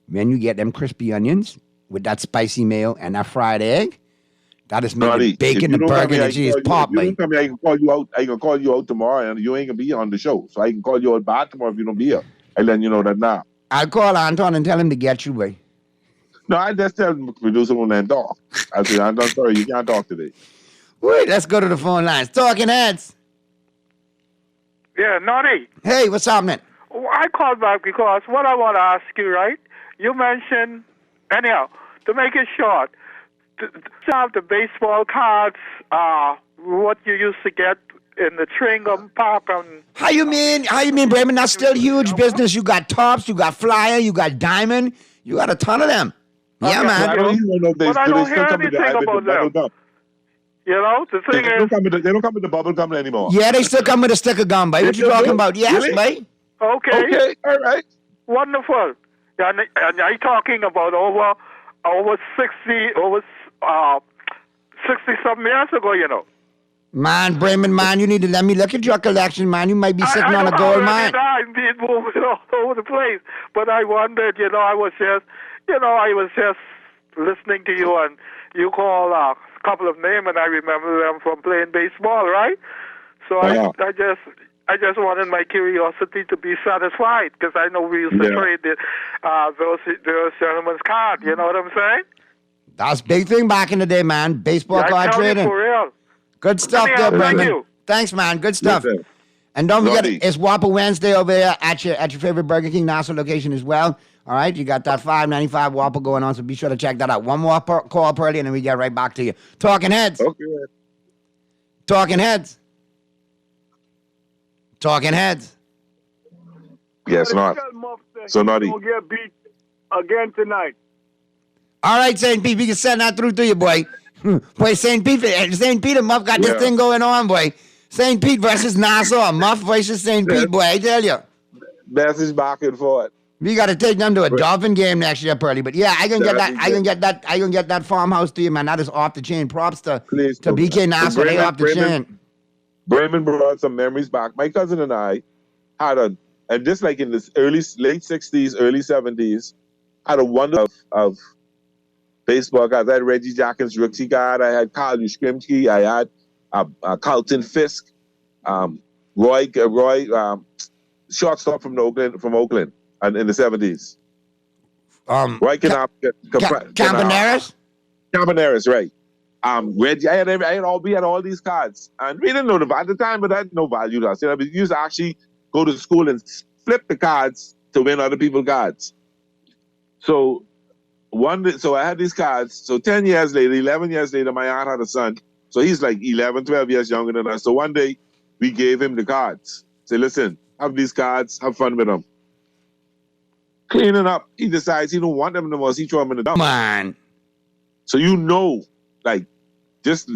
when you get them crispy onions with that spicy mayo and that fried egg, that is making bacon and burger and cheese pop, man. I can call you out. I can call you out tomorrow, and you ain't gonna be on the show. So I can call you out back tomorrow if you don't be here. I let you know that now. I'll call Anton and tell him to get you, boy. No, I just tell the producer when they talk. I say, Anton, sorry, you can't talk today. Wait, let's go to the phone lines. Talking Heads. Yeah, Noddy. Hey, what's happening? I called back because what I want to ask you, right? You mentioned, anyhow, to make it short, to have the baseball cards, what you used to get in the Tringham Park. How you mean, Bremen? That's still huge business. You got Tops, you got Flyer, you got Diamond, you got a ton of them. Yeah, man. I don't know but I don't hear anything about them. You know, the thing is... They don't come with the bubble gum anymore. Yeah, they still come with a stick of gum, baby. What you talking about? Yes, really? Baby. Okay. All right. Wonderful. And I'm talking about over 60-something years ago, you know. Man, Bremen, man, you need to let me look at your collection, man. You might be sitting on a gold mine. I'm being moving all over the place. But I wondered, I was just listening to you, and you call a couple of names, and I remember them from playing baseball, right? So I just wanted my curiosity to be satisfied, because I know we used to trade those gentlemen's cards, you know what I'm saying? That's a big thing back in the day, man. Baseball card trading. For real. Good stuff there, Bremen. Thanks, man. Good stuff. Listen. And don't forget, it's Whopper Wednesday over there at your favorite Burger King Nassau location as well. All right, you got that $5.95 Whopper going on, so be sure to check that out. One more call, Pearly, and then we get right back to you. Talking Heads. Okay. Talking Heads. Talking Heads. Yes, not. So naughty. We'll get beat again tonight. All right, St. Pete, we can send that through to you, boy. Boy, St. Peter Muff got this thing going on, boy. St. Pete versus Nassau, Muff versus St. Pete, boy, I tell you. Message back and forth. We got to take them to a Dolphin game next year, Pearly. But yeah, I can get that farmhouse to you, man. That is off the chain. Props to BK Nassau. They off the chain. Bremen brought some memories back. My cousin and I had and just like in this late 60s, early 70s, had a wonder of baseball cards. I had Reggie Jackson's rookie card. I had Carl Yastrzemski. I had Carlton Fisk, Roy, shortstop from Oakland, and in the 70s. Roy Campaneris? Campaneris, right. Reggie, we had all these cards, and we didn't know at the time, but that had no value to us. We used to actually go to school and flip the cards to win other people's cards. So I had these cards. So 10 years later, 11 years later, my aunt had a son. So he's like 11, 12 years younger than us. So one day we gave him the cards. Say, listen, have these cards, have fun with them. cleaning up. He decides he don't want them no more. So he throw them in the dump. Man. So like, just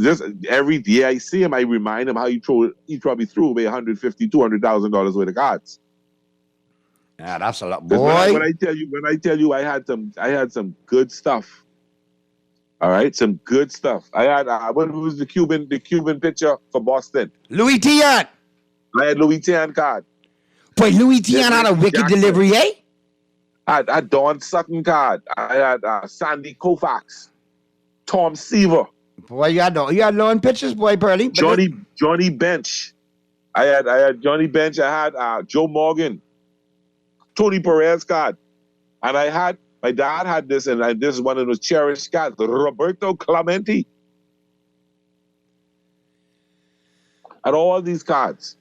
every year I see him, I remind him how he probably threw away $150,000, $200,000 worth of cards. Yeah, that's a lot, boy. When I tell you, I had some good stuff. All right, some good stuff. I had what was the Cuban pitcher for Boston? Louis Tiant. I had Louis Tiant card. Boy, Louis Tiant had a wicked delivery, eh? I had Don Sutton card. I had Sandy Koufax, Tom Seaver. Boy, you had lone pitchers, boy, Pearly. Johnny Bench. I had Johnny Bench. I had Joe Morgan, Tony Perez card, and my dad had this, and this is one of those cherished cards, Roberto Clemente. And all these cards.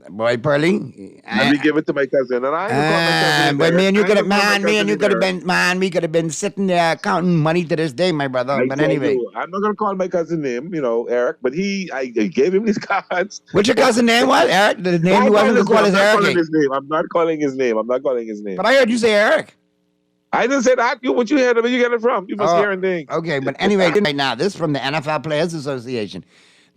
Boy, Pearly. Let me give it to my cousin. And I but me and you could have been sitting there counting money to this day, my brother. But anyway. I'm not going to call my cousin name, Eric, but I gave him these cards. What's your cousin name was? Eric? The name you wasn't going to call is Eric? I'm not calling his name. But I heard you say Eric. I didn't say that. What you heard? Where you get it from? You must hear things. Okay, but anyway, right now, this is from the NFL Players Association.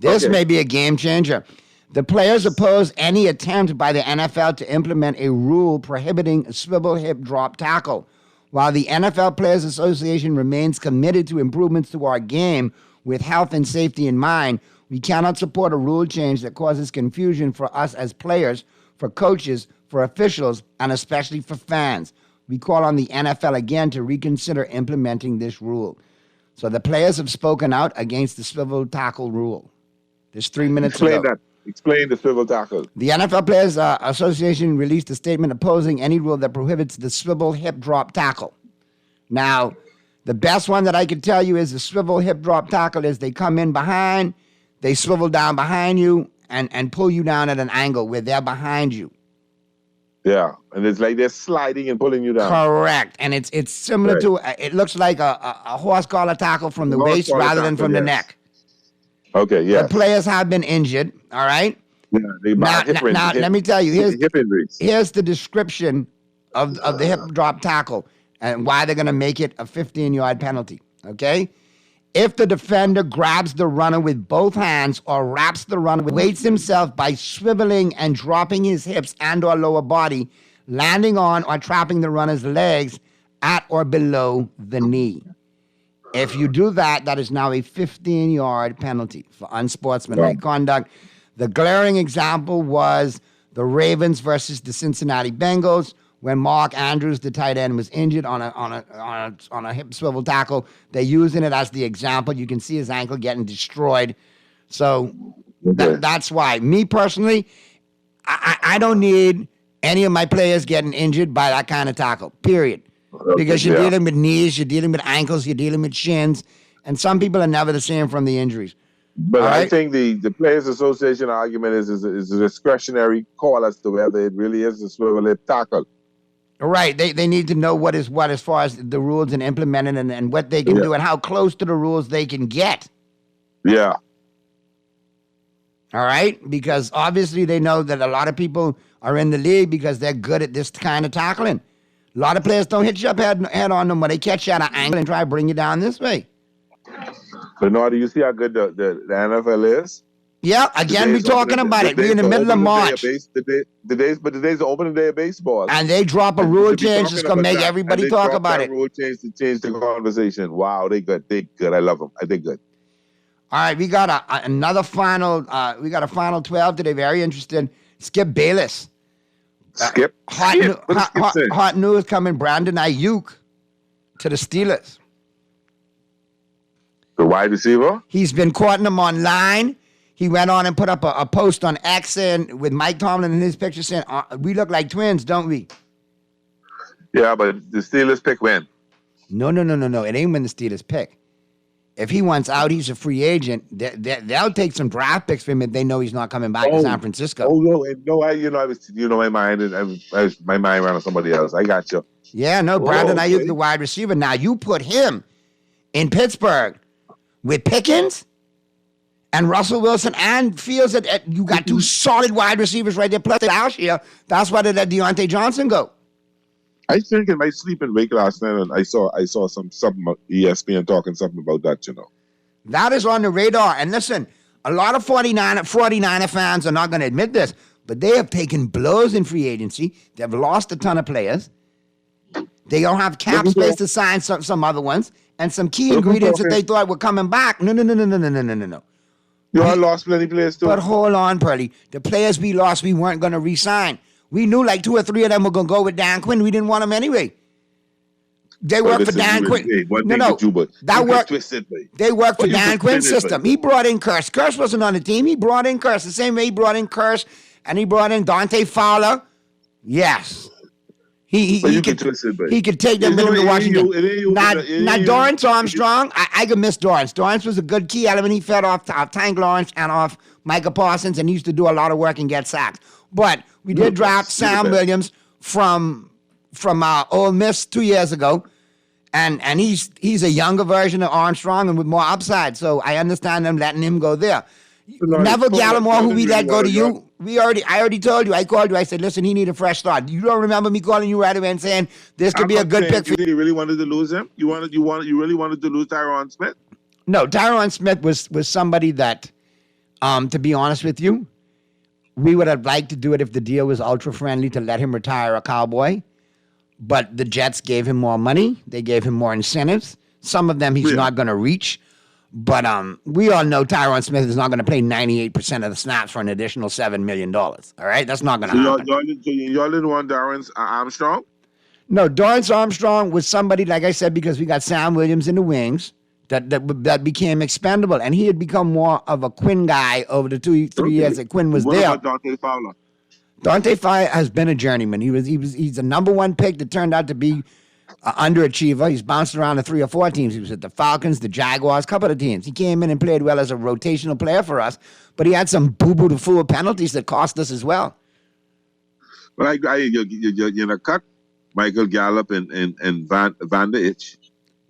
This may be a game changer. The players oppose any attempt by the NFL to implement a rule prohibiting a swivel hip drop tackle. While the NFL Players Association remains committed to improvements to our game with health and safety in mind, we cannot support a rule change that causes confusion for us as players, for coaches, for officials, and especially for fans. We call on the NFL again to reconsider implementing this rule. So the players have spoken out against the swivel tackle rule. There's 3 minutes ago. Explain the swivel tackle. The NFL Players Association released a statement opposing any rule that prohibits the swivel hip drop tackle. Now, the best one that I can tell you is the swivel hip drop tackle is they come in behind, they swivel down behind you, and pull you down at an angle where they're behind you. Yeah, and it's like they're sliding and pulling you down. Correct, and it's similar to, it looks like a horse collar tackle from the waist rather than from the neck. Okay, yeah. The players have been injured, all right? Yeah, now, let me tell you, here's the description of the hip drop tackle and why they're going to make it a 15-yard penalty, okay? If the defender grabs the runner with both hands or wraps the runner, weights himself by swiveling and dropping his hips and or lower body, landing on or trapping the runner's legs at or below the knee. If you do that, that is now a 15-yard penalty for unsportsmanlike conduct. The glaring example was the Ravens versus the Cincinnati Bengals when Mark Andrews, the tight end, was injured on a hip swivel tackle. They're using it as the example. You can see his ankle getting destroyed. So that's why. Me personally, I don't need any of my players getting injured by that kind of tackle, period. Because you're dealing with knees, you're dealing with ankles, you're dealing with shins, and some people are never the same from the injuries. But I think the Players Association argument is a discretionary call as to whether it really is a swivel hip tackle. Right. They need to know what is what as far as the rules and implementing and what they can do and how close to the rules they can get. Yeah. All right? Because obviously they know that a lot of people are in the league because they're good at this kind of tackling. A lot of players don't hit you up head on them when they catch you at an angle and try to bring you down this way. But no, do you see how good the NFL is? Yeah, again, we're talking about it. We're in the middle of March. The day's the opening day of baseball. And they drop a rule change that's going to make everybody talk about it. Rule change to change the conversation. Wow, they good. I love them. They good. All right, we got another final. We got a final 12 today. Very interesting. Skip Bayless. Skip. Hot news coming. Brandon Ayuk to the Steelers. The wide receiver? He's been courting them online. He went on and put up a post on X and with Mike Tomlin in his picture saying, we look like twins, don't we? Yeah, but the Steelers pick when? No. It ain't when the Steelers pick. If he wants out, he's a free agent. They'll take some draft picks from him if they know he's not coming back to San Francisco. My mind. My mind ran on somebody else. I got you. Yeah, no, Brandon Ayuk, the wide receiver. Now you put him in Pittsburgh with Pickens and Russell Wilson and Fields. You got two solid wide receivers right there. Plus last year, that's why they let Deontay Johnson go. I think in my sleep and wake last night, and I saw something about ESPN talking something about that. That is on the radar. And listen, a lot of 49er fans are not going to admit this, but they have taken blows in free agency. They've lost a ton of players. They don't have cap space to sign some other ones, and some key ingredients that they thought were coming back. No. You all lost plenty players too. But hold on, Pearly. The players we lost, we weren't going to re-sign. We knew like 2 or 3 of them were going to go with Dan Quinn. We didn't want them anyway. They worked for Dan Quinn. That worked. They worked for Dan Quinn's system. He brought in Curse. Curse wasn't on the team. He brought in Curse. The same way he brought in Curse, and he brought in Dante Fowler. Yes. He could take them to Washington. Not Dorrance Armstrong. I could miss Dorrance. Dorrance was a good key element. He fed off Tank Lawrence and off Micah Parsons, and he used to do a lot of work and get sacks. But we did draft Sam Williams from Ole Miss 2 years ago, and he's a younger version of Armstrong and with more upside. So I understand them letting him go there. Neville Gallimore, who we let go to you. I already told you. I called you. I said, listen, he need a fresh start. You don't remember me calling you right away and saying this could be a good pick for you? You really wanted to lose him? You really wanted to lose Tyron Smith? No, Tyron Smith was somebody that, to be honest with you, we would have liked to do it if the deal was ultra friendly to let him retire a Cowboy. But the Jets gave him more money. They gave him more incentives. Some of them he's not going to reach. But we all know Tyron Smith is not going to play 98% of the snaps for an additional $7 million. All right? That's not going to happen. Y'all didn't want Dorrance Armstrong? No, Dorrance Armstrong was somebody, like I said, because we got Sam Williams in the wings, that became expendable. And he had become more of a Quinn guy over the 2-3 years that Quinn was there. What about Dante Fowler? Dante Fowler has been a journeyman. He's a number 1 pick that turned out to be underachiever. He's bounced around to 3 or 4 teams. He was at the Falcons, the Jaguars, a couple of teams. He came in and played well as a rotational player for us, but he had some boo-boo to fool penalties that cost us as well. Well, you cut Michael Gallup and Van Der Itch.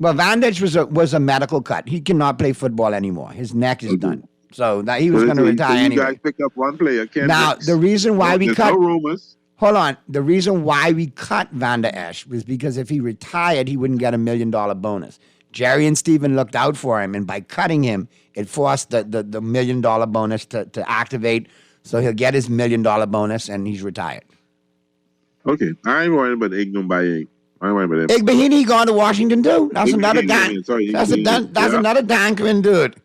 Well, Van Der Itch was a medical cut. He cannot play football anymore. His neck is done. So he was going to retire anyway. You guys picked up one player. Now, the reason why we cut... no rumors. Hold on. The reason why we cut Van Der Esch was because if he retired, he wouldn't get $1 million bonus. Jerry and Steven looked out for him, and by cutting him, it forced the $1 million bonus to activate. So he'll get his $1 million bonus, and he's retired. Okay. I ain't worried about Ignom by Ig. I ain't worried about him. Igbahini gone to Washington, too. That's another Dan. That's another Dan Quinn dude.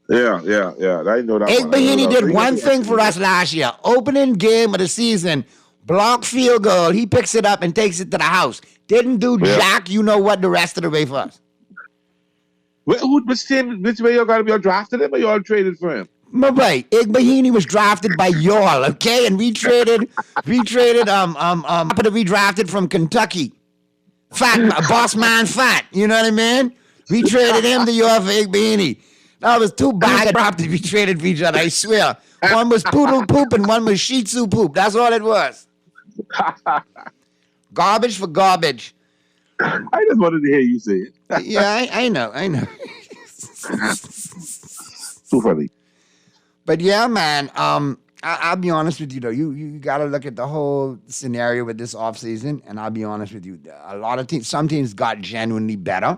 Yeah. I know that. Igbahini did one thing for us last year. Opening game of the season. Block field goal. He picks it up and takes it to the house. Didn't do jack, you know what, the rest of the way for us. Which way you got to be drafted him or you all traded for him? My boy, Igbahini was drafted by y'all, okay? And we drafted from Kentucky. Boss man Fat, you know what I mean? We traded him to y'all for Igbahini. That was 2 bags to be traded for each other, I swear. One was poodle poop and one was shih tzu poop. That's all it was. Garbage for garbage. I just wanted to hear you say it. Yeah, I know. Too funny. But yeah, man, I'll be honest with you, though. You got to look at the whole scenario with this offseason, and I'll be honest with you. A lot of teams, some teams got genuinely better.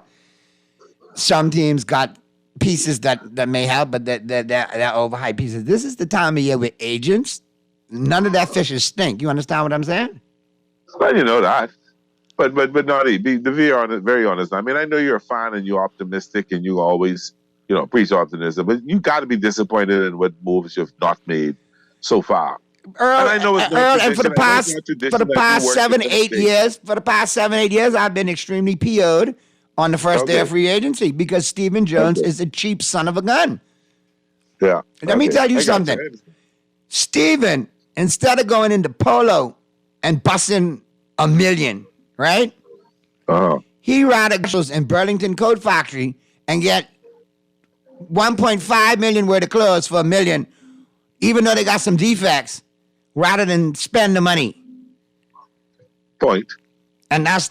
Some teams got pieces that may help, but they're overhyped pieces. This is the time of year with agents. None of that fishes stink. You understand what I'm saying? Well, you know that. But Naughty, be very honest. I mean, I know you're a fan and you're optimistic and you always, preach optimism, but you got to be disappointed in what moves you've not made so far. Earl, and I know it's Earl, and for the past 7-8 years, I've been extremely PO'd on the first day of free agency because Stephen Jones is a cheap son of a gun. Yeah. Let me tell you something. Stephen, instead of going into Polo and busting $1 million, right? He rather goes in Burlington Coat Factory and get $1.5 million worth of clothes for $1 million, even though they got some defects, rather than spend the money. Point. And that's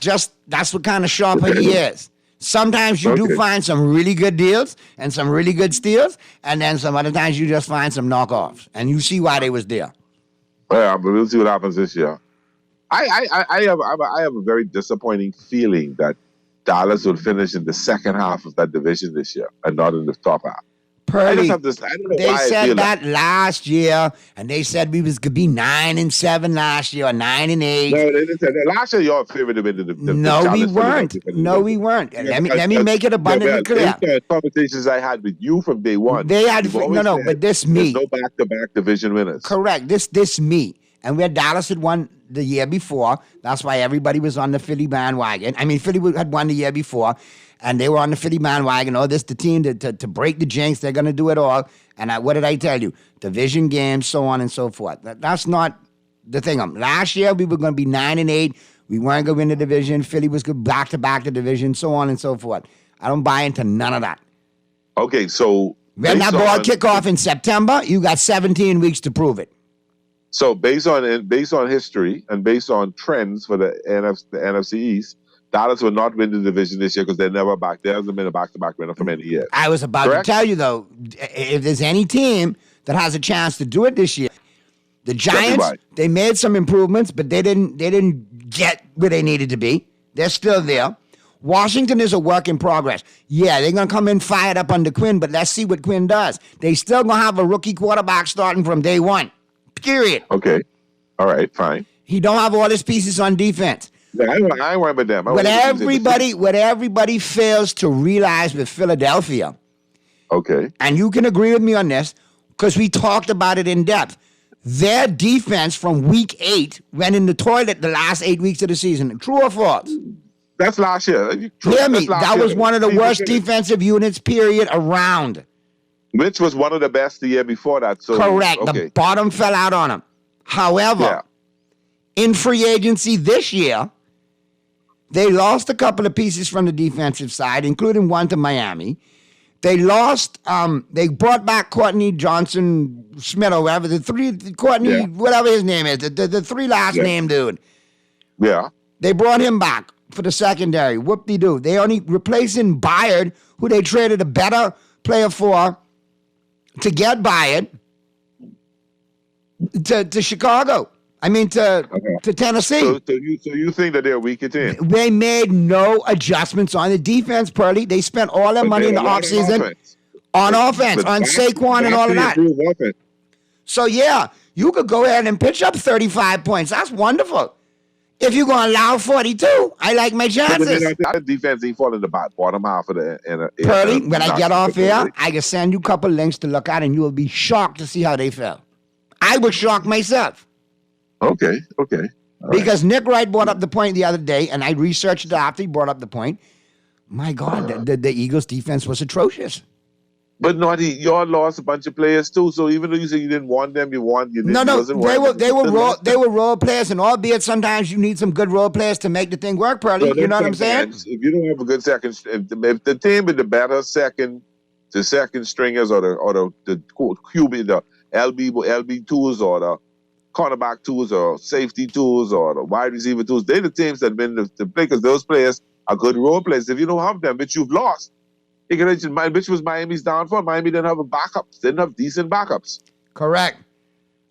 what kind of shopper he is. Sometimes you do find some really good deals and some really good steals, and then some other times you just find some knockoffs, and you see why they was there. Yeah, but we'll see what happens this year. I have a very disappointing feeling that Dallas will finish in the second half of that division this year and not in the top half. Purdy, I don't know they why I said feel that last year, and they said we was could be 9-7 last year, or 9-8. No, they didn't say that. Last year, y'all favored to win the No, we weren't. No, we weren't. Let me make it abundantly clear. The conversations I had with you from day one. They had but this me. There's no back-to-back division winners. Correct. This me. And where Dallas had won the year before, that's why everybody was on the Philly bandwagon. I mean, Philly had won the year before, and they were on the Philly bandwagon. Oh, this the team to break the jinx. They're going to do it all. And what did I tell you? Division games, so on and so forth. That's not the thing. Last year, we were going to be 9-8. We weren't going to win the division. Philly was going back-to-back the division, so on and so forth. I don't buy into none of that. Okay, so when that ball kick off in September, you got 17 weeks to prove it. So based on history and based on trends for the NFC East, Dallas will not win the division this year because they hasn't been a back-to-back winner for many years. I was about to tell you, though, if there's any team that has a chance to do it this year, the Giants, they made some improvements, but they didn't get where they needed to be. They're still there. Washington is a work in progress. Yeah, they're going to come in fired up under Quinn, but let's see what Quinn does. They still going to have a rookie quarterback starting from day one. Period. Okay. All right, fine. He don't have all his pieces on defense. Yeah, I ain't worried about them. What everybody fails to realize with Philadelphia. Okay. And you can agree with me on this because we talked about it in depth. Their defense from week 8 went in the toilet the last 8 weeks of the season. True or false? That's last year. Hear me. That was one of the worst defensive units, period, around. Which was one of the best the year before that. So, correct. Okay. The bottom fell out on them. However, in free agency this year, they lost a couple of pieces from the defensive side, including one to Miami. They lost, they brought back Courtney Johnson Smith or whatever, whatever his name is, the three last name dude. Yeah. They brought him back for the secondary. Whoop-de-doo. They only replacing Byard, who they traded a better player for, to get Byard to Chicago. I mean, to Tennessee. So you think that they're weak at 10? They made no adjustments on the defense, Purdy. They spent all their money in the offseason on offense, on Saquon and all of that. So, yeah, you could go ahead and pitch up 35 points. That's wonderful. If you're going to allow 42, I like my chances. That defense ain't falling the bottom half of the... Purdy, when I get off here, I can send you a couple links to look at, and you will be shocked to see how they fell. I was shocked myself. Okay. Because Nick Wright brought up the point the other day, and I researched it after he brought up the point. My God, the Eagles' defense was atrocious. But Naughty, y'all lost a bunch of players too. So even though you say you didn't want them, you won. No, they were role players, and albeit sometimes you need some good role players to make the thing work. Purdy, you know what I'm saying? If you don't have a good second, if the team with the better second stringers or the QB, the LB tools or the cornerback tools or safety tools or the wide receiver tools, they're the teams that win the play because those players are good role players. If you don't have them, which you've lost. Which was Miami's downfall. Miami didn't have didn't have decent backups. Correct.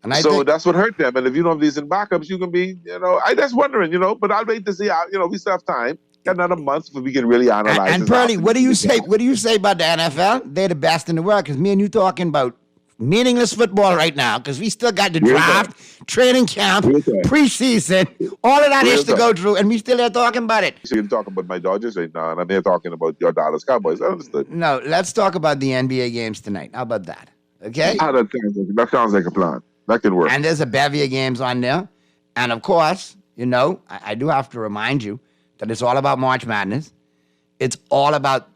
And that's what hurt them. And if you don't have decent backups, you can be, I just wondering, but I'll wait to see how, we still have time. Got another month before we can really analyze. And Purdy, what do you say about the NFL? They're the best in the world because me and you talking about meaningless football right now because we still got the draft, training camp, preseason, all of that is to go through, and we still here talking about it. So you're talking about my Dodgers right now, and I'm here talking about your Dallas Cowboys. I understood. No, let's talk about the NBA games tonight. How about that? Okay? That sounds like a plan. That could work. And there's a bevy of games on there. And, of course, I do have to remind you that it's all about March Madness. It's all about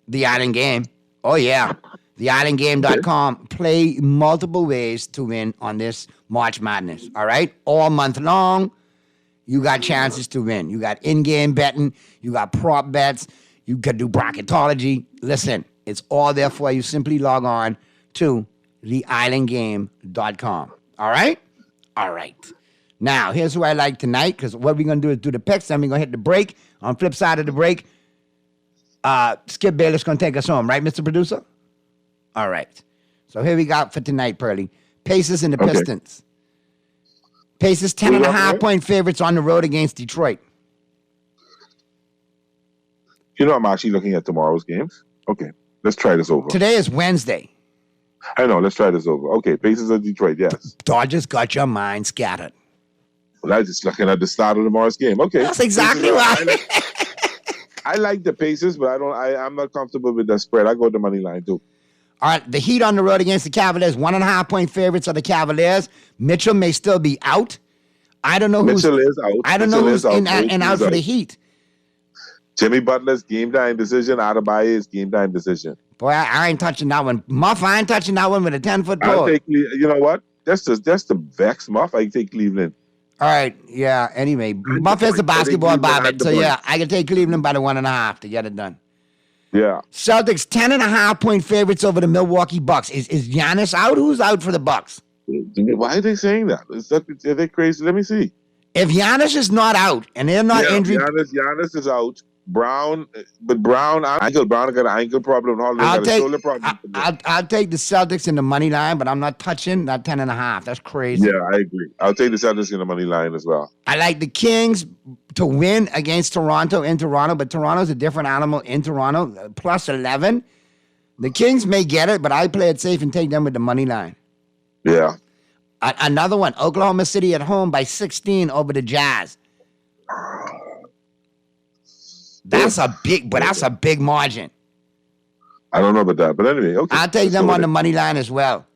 the Island Game. Oh, yeah. TheIslandGame.com. Play multiple ways to win on this March Madness. All right? All month long, you got chances to win. You got in-game betting. You got prop bets. You can do bracketology. Listen, it's all there for you. Simply log on to TheIslandGame.com. All right? All right. Now, here's who I like tonight, because what we're going to do is do the picks, then we're going to hit the break. On the flip side of the break, Skip Bayless going to take us home. Right, Mr. Producer? All right. So here we got for tonight, Pearly. Pacers and the Pistons. Pacers 10.5-point favorites on the road against Detroit. You know, I'm actually looking at tomorrow's games. Okay, let's try this over. Today is Wednesday. I know, let's try this over. Okay, Pacers of Detroit, yes. Dodgers got your mind scattered. Well, I was just looking at the start of tomorrow's game. Okay. That's exactly right. I like the Pacers, but I'm not comfortable with the spread. I go to the money line too. All right, the Heat on the road against the Cavaliers. 1.5-point favorites are the Cavaliers. Mitchell may still be out. I don't know who's Mitchell is out. I don't know who's in and out for the Heat. Jimmy Butler's game time decision. Adebayo's game time decision. Boy, I ain't touching that one. Muff, I ain't touching that one with a 10-foot pole. I'll take, you know what? That's the vex, Muff. I take Cleveland. All right, yeah. Anyway, Muff is a basketball Bobbit, so yeah, I can take Cleveland by the 1.5 to get it done. Yeah. Celtics 10.5-point favorites over the Milwaukee Bucks. Is Giannis out? Who's out for the Bucks? Why are they saying that? Are they crazy? Let me see. If Giannis is not out and they're not injured, Giannis is out. Brown got an ankle problem. Got a shoulder problem. I'll take the Celtics in the money line, but I'm not touching that 10.5. That's crazy. Yeah, I agree. I'll take the Celtics in the money line as well. I like the Kings to win against Toronto in Toronto, but Toronto's a different animal in Toronto. Plus 11. The Kings may get it, but I play it safe and take them with the money line. Yeah. Another one, Oklahoma City at home by 16 over the Jazz. That's a big margin. I don't know about that, but anyway, okay. I'll take them on the money line as well.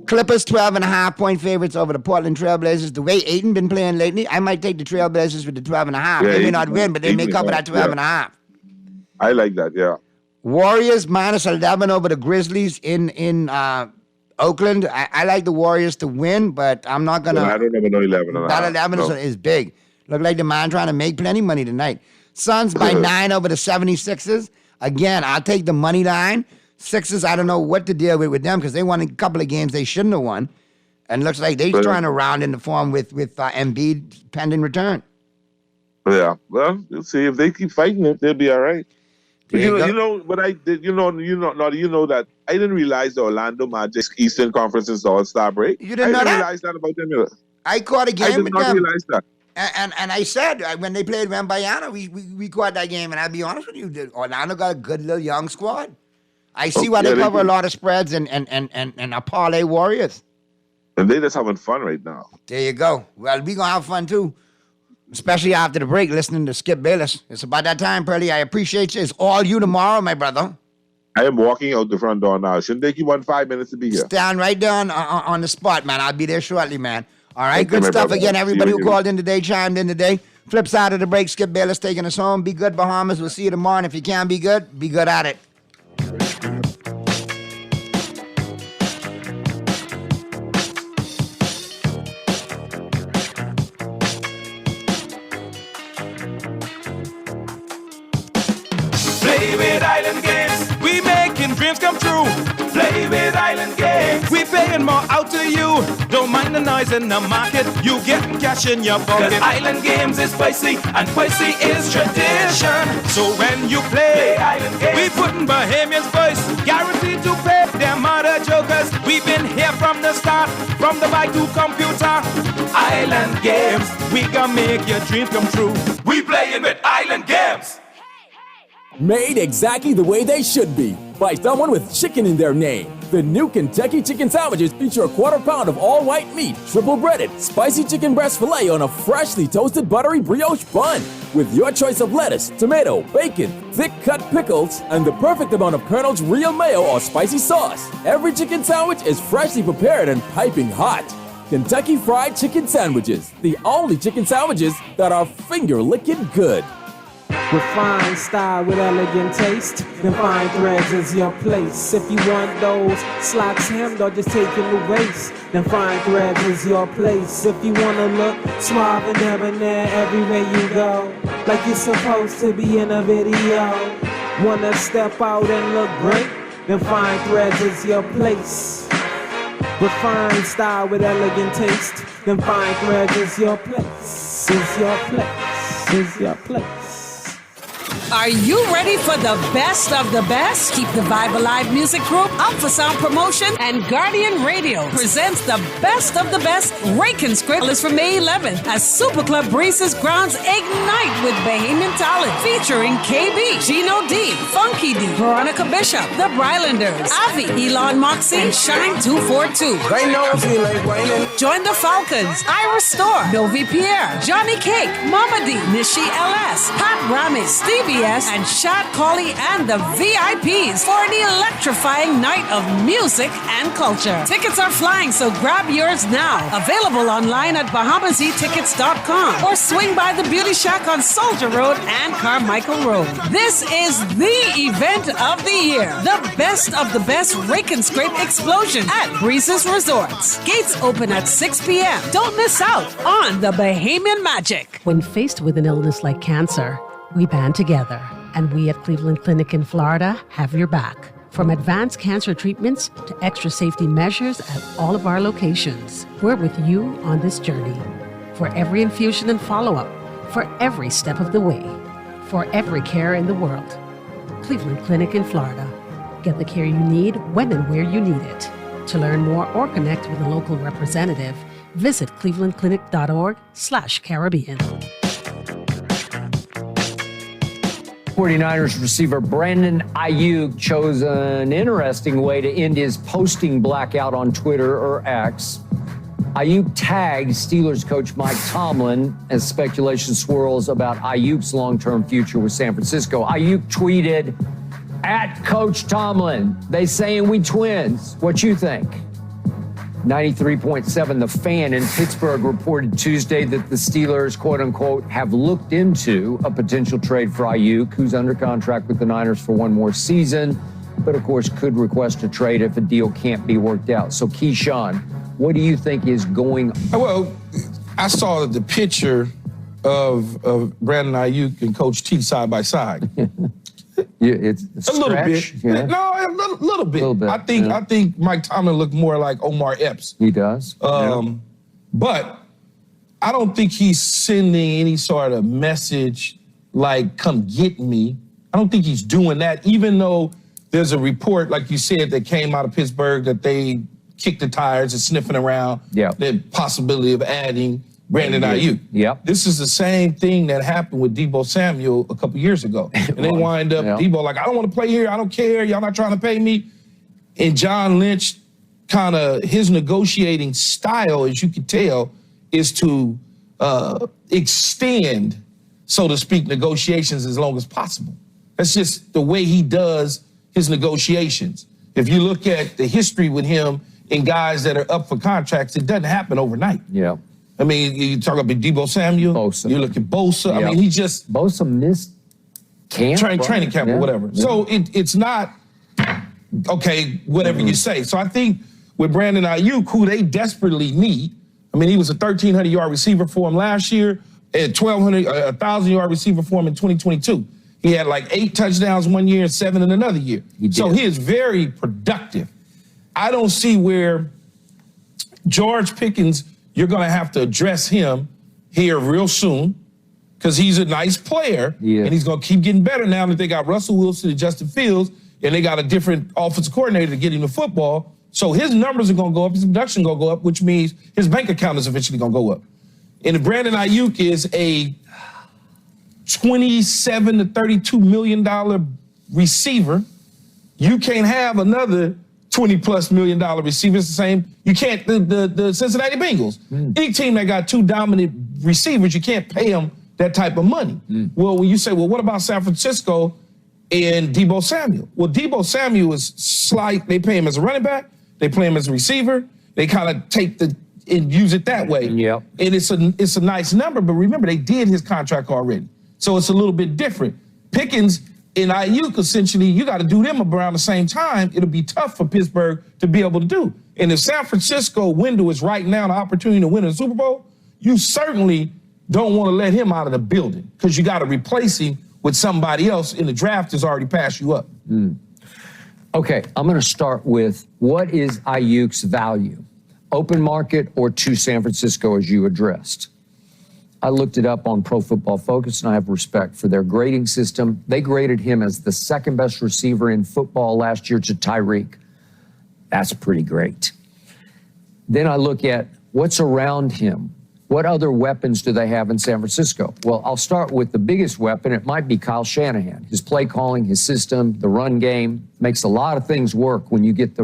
Clippers 12.5-point favorites over the Portland Trailblazers. The way Ayton been playing lately, I might take the Trailblazers with the 12.5. Yeah, they may not win, but they may cover that 12.5. I like that, yeah. Warriors minus 11 over the Grizzlies in Oakland. I like the Warriors to win, but I'm not going to. I don't have no 11. That 11 is big. Look like the man trying to make plenty money tonight. Suns by 9 over the 76ers. Again, I'll take the money line. Sixers, I don't know what to deal with them because they won a couple of games they shouldn't have won. And looks like they're trying to round into form with Embiid pending return. Yeah, well, we'll see. If they keep fighting it, they'll be all right. You know what I did? You know that I didn't realize the Orlando Magic's Eastern Conference is the All-Star break. You didn't know that? I didn't realize that about them either. I caught a game with them. I did not realize that. And I said, when they played Wembanyama, we caught that game. And I'll be honest with you, Orlando got a good little young squad. I see why they cover a lot of spreads and are parlay warriors. And they're just having fun right now. There you go. Well, we're going to have fun too, especially after the break, listening to Skip Bayless. It's about that time, Pearly. I appreciate you. It's all you tomorrow, my brother. I am walking out the front door now. Shouldn't take you 5 minutes to be here. Stand right down on the spot, man. I'll be there shortly, man. All right, good stuff again. Everybody who called in today, chimed in today. Flip side of the break, Skip Bayless taking us home. Be good, Bahamas. We'll see you tomorrow. And if you can be good at it. Play with Island Games. We making dreams come true. Play with Island Games. We paying more out to you. Don't mind the noise in the market. You getting cash in your pocket. 'Cause Island Games is spicy and spicy is tradition. So when you play Island Games, we putting Bahamians first. Guaranteed to pay them other jokers. We've been here from the start, from the bike to computer. Island Games, we gonna make your dreams come true. We playing with Island Games. Made exactly the way they should be by someone with chicken in their name. The new Kentucky Chicken Sandwiches feature a 1/4 pound of all-white meat, triple breaded, spicy chicken breast filet on a freshly toasted buttery brioche bun. With your choice of lettuce, tomato, bacon, thick-cut pickles, and the perfect amount of Colonel's real mayo or spicy sauce. Every chicken sandwich is freshly prepared and piping hot. Kentucky Fried Chicken Sandwiches, the only chicken sandwiches that are finger-licking good. Refined style with elegant taste, then fine threads is your place. If you want those slacks hemmed or just taking the waist, then fine threads is your place. If you wanna look suave and debonair everywhere you go, like you're supposed to be in a video, wanna step out and look great, then fine threads is your place. Refined style with elegant taste, then fine threads is your place. Is your place. Is your place. Are you ready for the best of the best? Keep the Vibe Alive Music Group, Alpha Sound Promotion, and Guardian Radio presents the best of the best Rake and Script list for May 11th as Super Club Breezes grounds ignite with Bahamian talent featuring KB, Gino D, Funky D, Veronica Bishop, The Brylanders, Avi, Elon Moxie, and Shine 242. They know if you like waiting. Join the Falcons, Ira Store, Novi Pierre, Johnny Cake, Mama D, Nishi LS, Pat Ramis, Stevie S, and Shad Colley and the VIPs for an electrifying night of music and culture. Tickets are flying, so grab yours now. Available online at BahamaZTickets.com or swing by the Beauty Shack on Soldier Road and Carmichael Road. This is the event of the year. The best of the best Rake and Scrape explosion at Breezes Resorts. Gates open at 6 p.m. Don't miss out on the Bahamian magic. When faced with an illness like cancer, we band together, and we at Cleveland Clinic in Florida have your back. From advanced cancer treatments to extra safety measures at all of our locations, we're with you on this journey. For every infusion and follow-up, for every step of the way, for every care in the world. Cleveland Clinic in Florida. Get the care you need when and where you need it. To learn more or connect with a local representative, visit clevelandclinic.org/Caribbean. 49ers receiver Brandon Ayuk chose an interesting way to end his posting blackout on Twitter or X. Ayuk tagged Steelers coach Mike Tomlin as speculation swirls about Ayuk's long-term future with San Francisco. Ayuk tweeted, "At Coach Tomlin, they saying we twins. What you think?" 93.7 The Fan in Pittsburgh reported Tuesday that the Steelers, quote unquote, have looked into a potential trade for Ayuk, who's under contract with the Niners for one more season, but of course could request a trade if a deal can't be worked out. So Keyshawn, what do you think is going on? Well, I saw the picture of Brandon Ayuk and Coach T side by side. It's a little bit. Yeah. No, a little bit. I think Mike Tomlin looked more like Omar Epps. He does. But I don't think he's sending any sort of message like, come get me. I don't think he's doing that, even though there's a report, like you said, that came out of Pittsburgh that they kicked the tires and sniffing around the possibility of adding Brandon Ayuk. Yep. This is the same thing that happened with Deebo Samuel a couple years ago. And they wind up, Deebo like, I don't want to play here. I don't care. Y'all not trying to pay me. And John Lynch, kind of his negotiating style, as you can tell, is to extend, so to speak, negotiations as long as possible. That's just the way he does his negotiations. If you look at the history with him and guys that are up for contracts, it doesn't happen overnight. Yeah. I mean, you talk about Deebo Samuel. Bosa. You look at Bosa. I mean, he just Bosa missed camp, training camp or whatever. Yeah. So it's not okay. Whatever you say. So I think with Brandon Ayuk, who they desperately need. I mean, he was a 1,300-yard receiver for him last year, and 1,000-yard receiver for him in 2022. He had like 8 touchdowns one year and 7 in another year. So he is very productive. I don't see where George Pickens, you're going to have to address him here real soon because he's a nice player, and he's going to keep getting better now that they got Russell Wilson and Justin Fields, and they got a different offensive coordinator to get him the football. So his numbers are going to go up, his production going to go up, which means his bank account is eventually going to go up. And if Brandon Ayuk is a $27 to $32 million receiver, you can't have another $20+ million receiver. It's the same. You can't, the Cincinnati Bengals, any team that got 2 dominant receivers, you can't pay them that type of money. Well, when you say, well, what about San Francisco and Deebo Samuel? Well, Deebo Samuel is slight. They pay him as a running back. They play him as a receiver. They kind of take and use it that way. And it's a nice number, but remember, they did his contract already. So it's a little bit different. Pickens and Ayuk, essentially, you got to do them around the same time. It'll be tough for Pittsburgh to be able to do. And if San Francisco window is right now the opportunity to win a Super Bowl, you certainly don't want to let him out of the building because you got to replace him with somebody else in the draft that's already passed you up. Okay, I'm going to start with what is Ayuk's value? Open market or to San Francisco as you addressed? I looked it up on Pro Football Focus, and I have respect for their grading system. They graded him as the second best receiver in football last year to Tyreek. That's pretty great. Then I look at what's around him. What other weapons do they have in San Francisco? Well, I'll start with the biggest weapon. It might be Kyle Shanahan. His play calling, his system, the run game makes a lot of things work when you get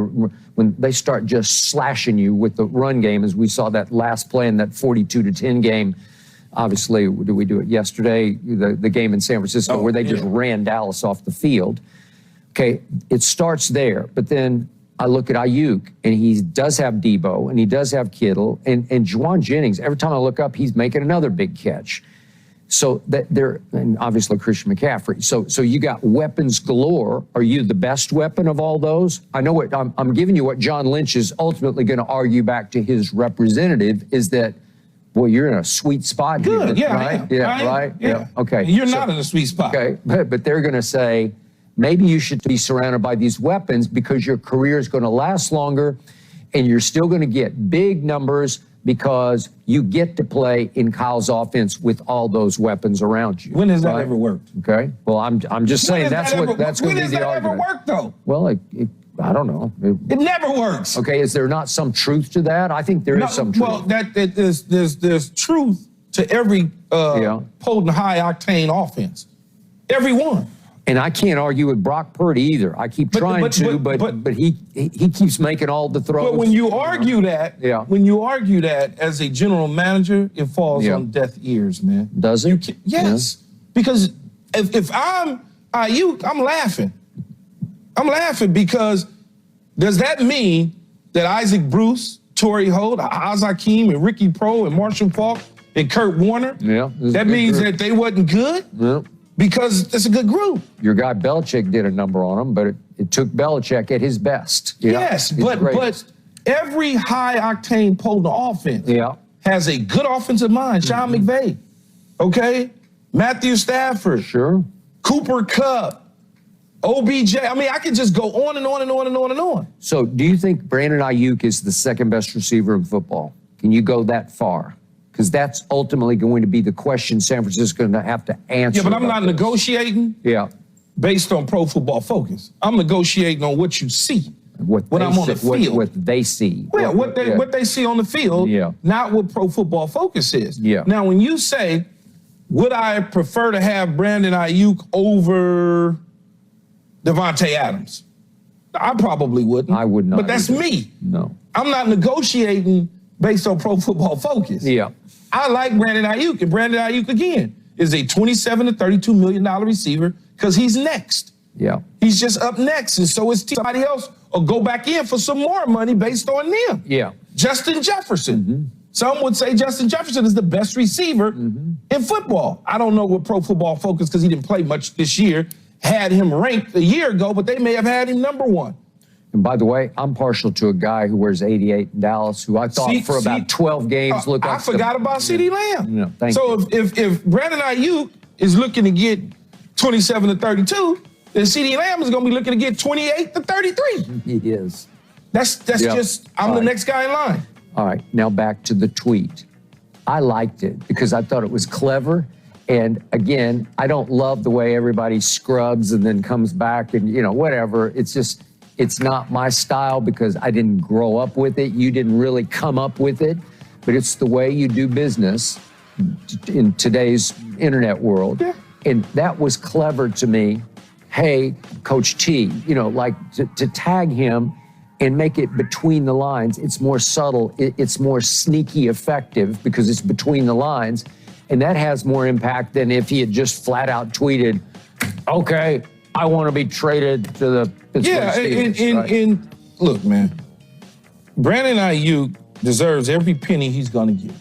when they start just slashing you with the run game, as we saw that last play in that 42-10 game. Obviously, did we do it yesterday? The game in San Francisco where they just ran Dallas off the field. Okay, it starts there, but then I look at Ayuk, and he does have Debo, and he does have Kittle, and Juwan Jennings. Every time I look up, he's making another big catch. So and obviously Christian McCaffrey. So you got weapons galore. Are you the best weapon of all those? I know what I'm giving you. What John Lynch is ultimately going to argue back to his representative is that, well, you're in a sweet spot. Good, here, yeah, right? I am. Yeah. Okay. You're not in a sweet spot. Okay, but they're going to say, maybe you should be surrounded by these weapons because your career is going to last longer and you're still going to get big numbers because you get to play in Kyle's offense with all those weapons around you. When has that ever worked? Okay. Well, I'm just saying that's going to be the argument. When has that ever worked, though? Well, I don't know. It never works. Okay. Is there not some truth to that? I think there is some truth. Well, there's truth to every potent high octane offense. Every one. And I can't argue with Brock Purdy either. I keep trying to, but he keeps making all the throws. But when you argue that, as a general manager, it falls on deaf ears, man. Does it? Yes. Because if I'm Ayuk, I'm laughing. I'm laughing because does that mean that Isaac Bruce, Torrey Holt, Az Hakim, and Ricky Pro, and Marshall Faulk, and Kurt Warner, that means that they wasn't good? Yeah. Because it's a good group. Your guy Belichick did a number on him, but it took Belichick at his best. Yes, but every high-octane potent offense has a good offensive mind. Sean McVay, okay? Matthew Stafford. Sure. Cooper Kupp. OBJ. I mean, I could just go on and on and on and on and on. So do you think Brandon Ayuk is the second best receiver in football? Can you go that far? Because that's ultimately going to be the question San Francisco is going to have to answer. Yeah, but I'm not negotiating based on Pro Football Focus. I'm negotiating on what you see. When I'm on the field. What they see. Well, what they see on the field, not what Pro Football Focus is. Yeah. Now, when you say, would I prefer to have Brandon Ayuk over Devontae Adams? I probably wouldn't. I would not. But that's me. No. I'm not negotiating based on Pro Football Focus. Yeah. I like Brandon Ayuk, and Brandon Ayuk, again, is a $27 to $32 million receiver because he's next. Yeah. He's just up next, and so is somebody else or go back in for some more money based on them. Yeah. Justin Jefferson. Some would say Justin Jefferson is the best receiver in football. I don't know what Pro Football Focus, because he didn't play much this year, had him ranked a year ago, but they may have had him number one. And by the way, I'm partial to a guy who wears 88 in Dallas, who I thought for about 12 games looked like... I forgot about CeeDee Lamb. No, thank you. So if Brandon Ayuk is looking to get 27 to 32, then CeeDee Lamb is going to be looking to get 28 to 33. He is. That's just, I'm the next guy in line. All right, now back to the tweet. I liked it because I thought it was clever. And again, I don't love the way everybody scrubs and then comes back and, whatever. It's just... It's not my style because I didn't grow up with it. You didn't really come up with it, but it's the way you do business in today's internet world. Yeah. And that was clever to me. Hey, Coach T, to tag him and make it between the lines. It's more subtle. It's more sneaky effective because it's between the lines. And that has more impact than if he had just flat out tweeted, okay, I want to be traded to the Pittsburgh Steelers. And look, man, Brandon Ayuk deserves every penny he's going to get.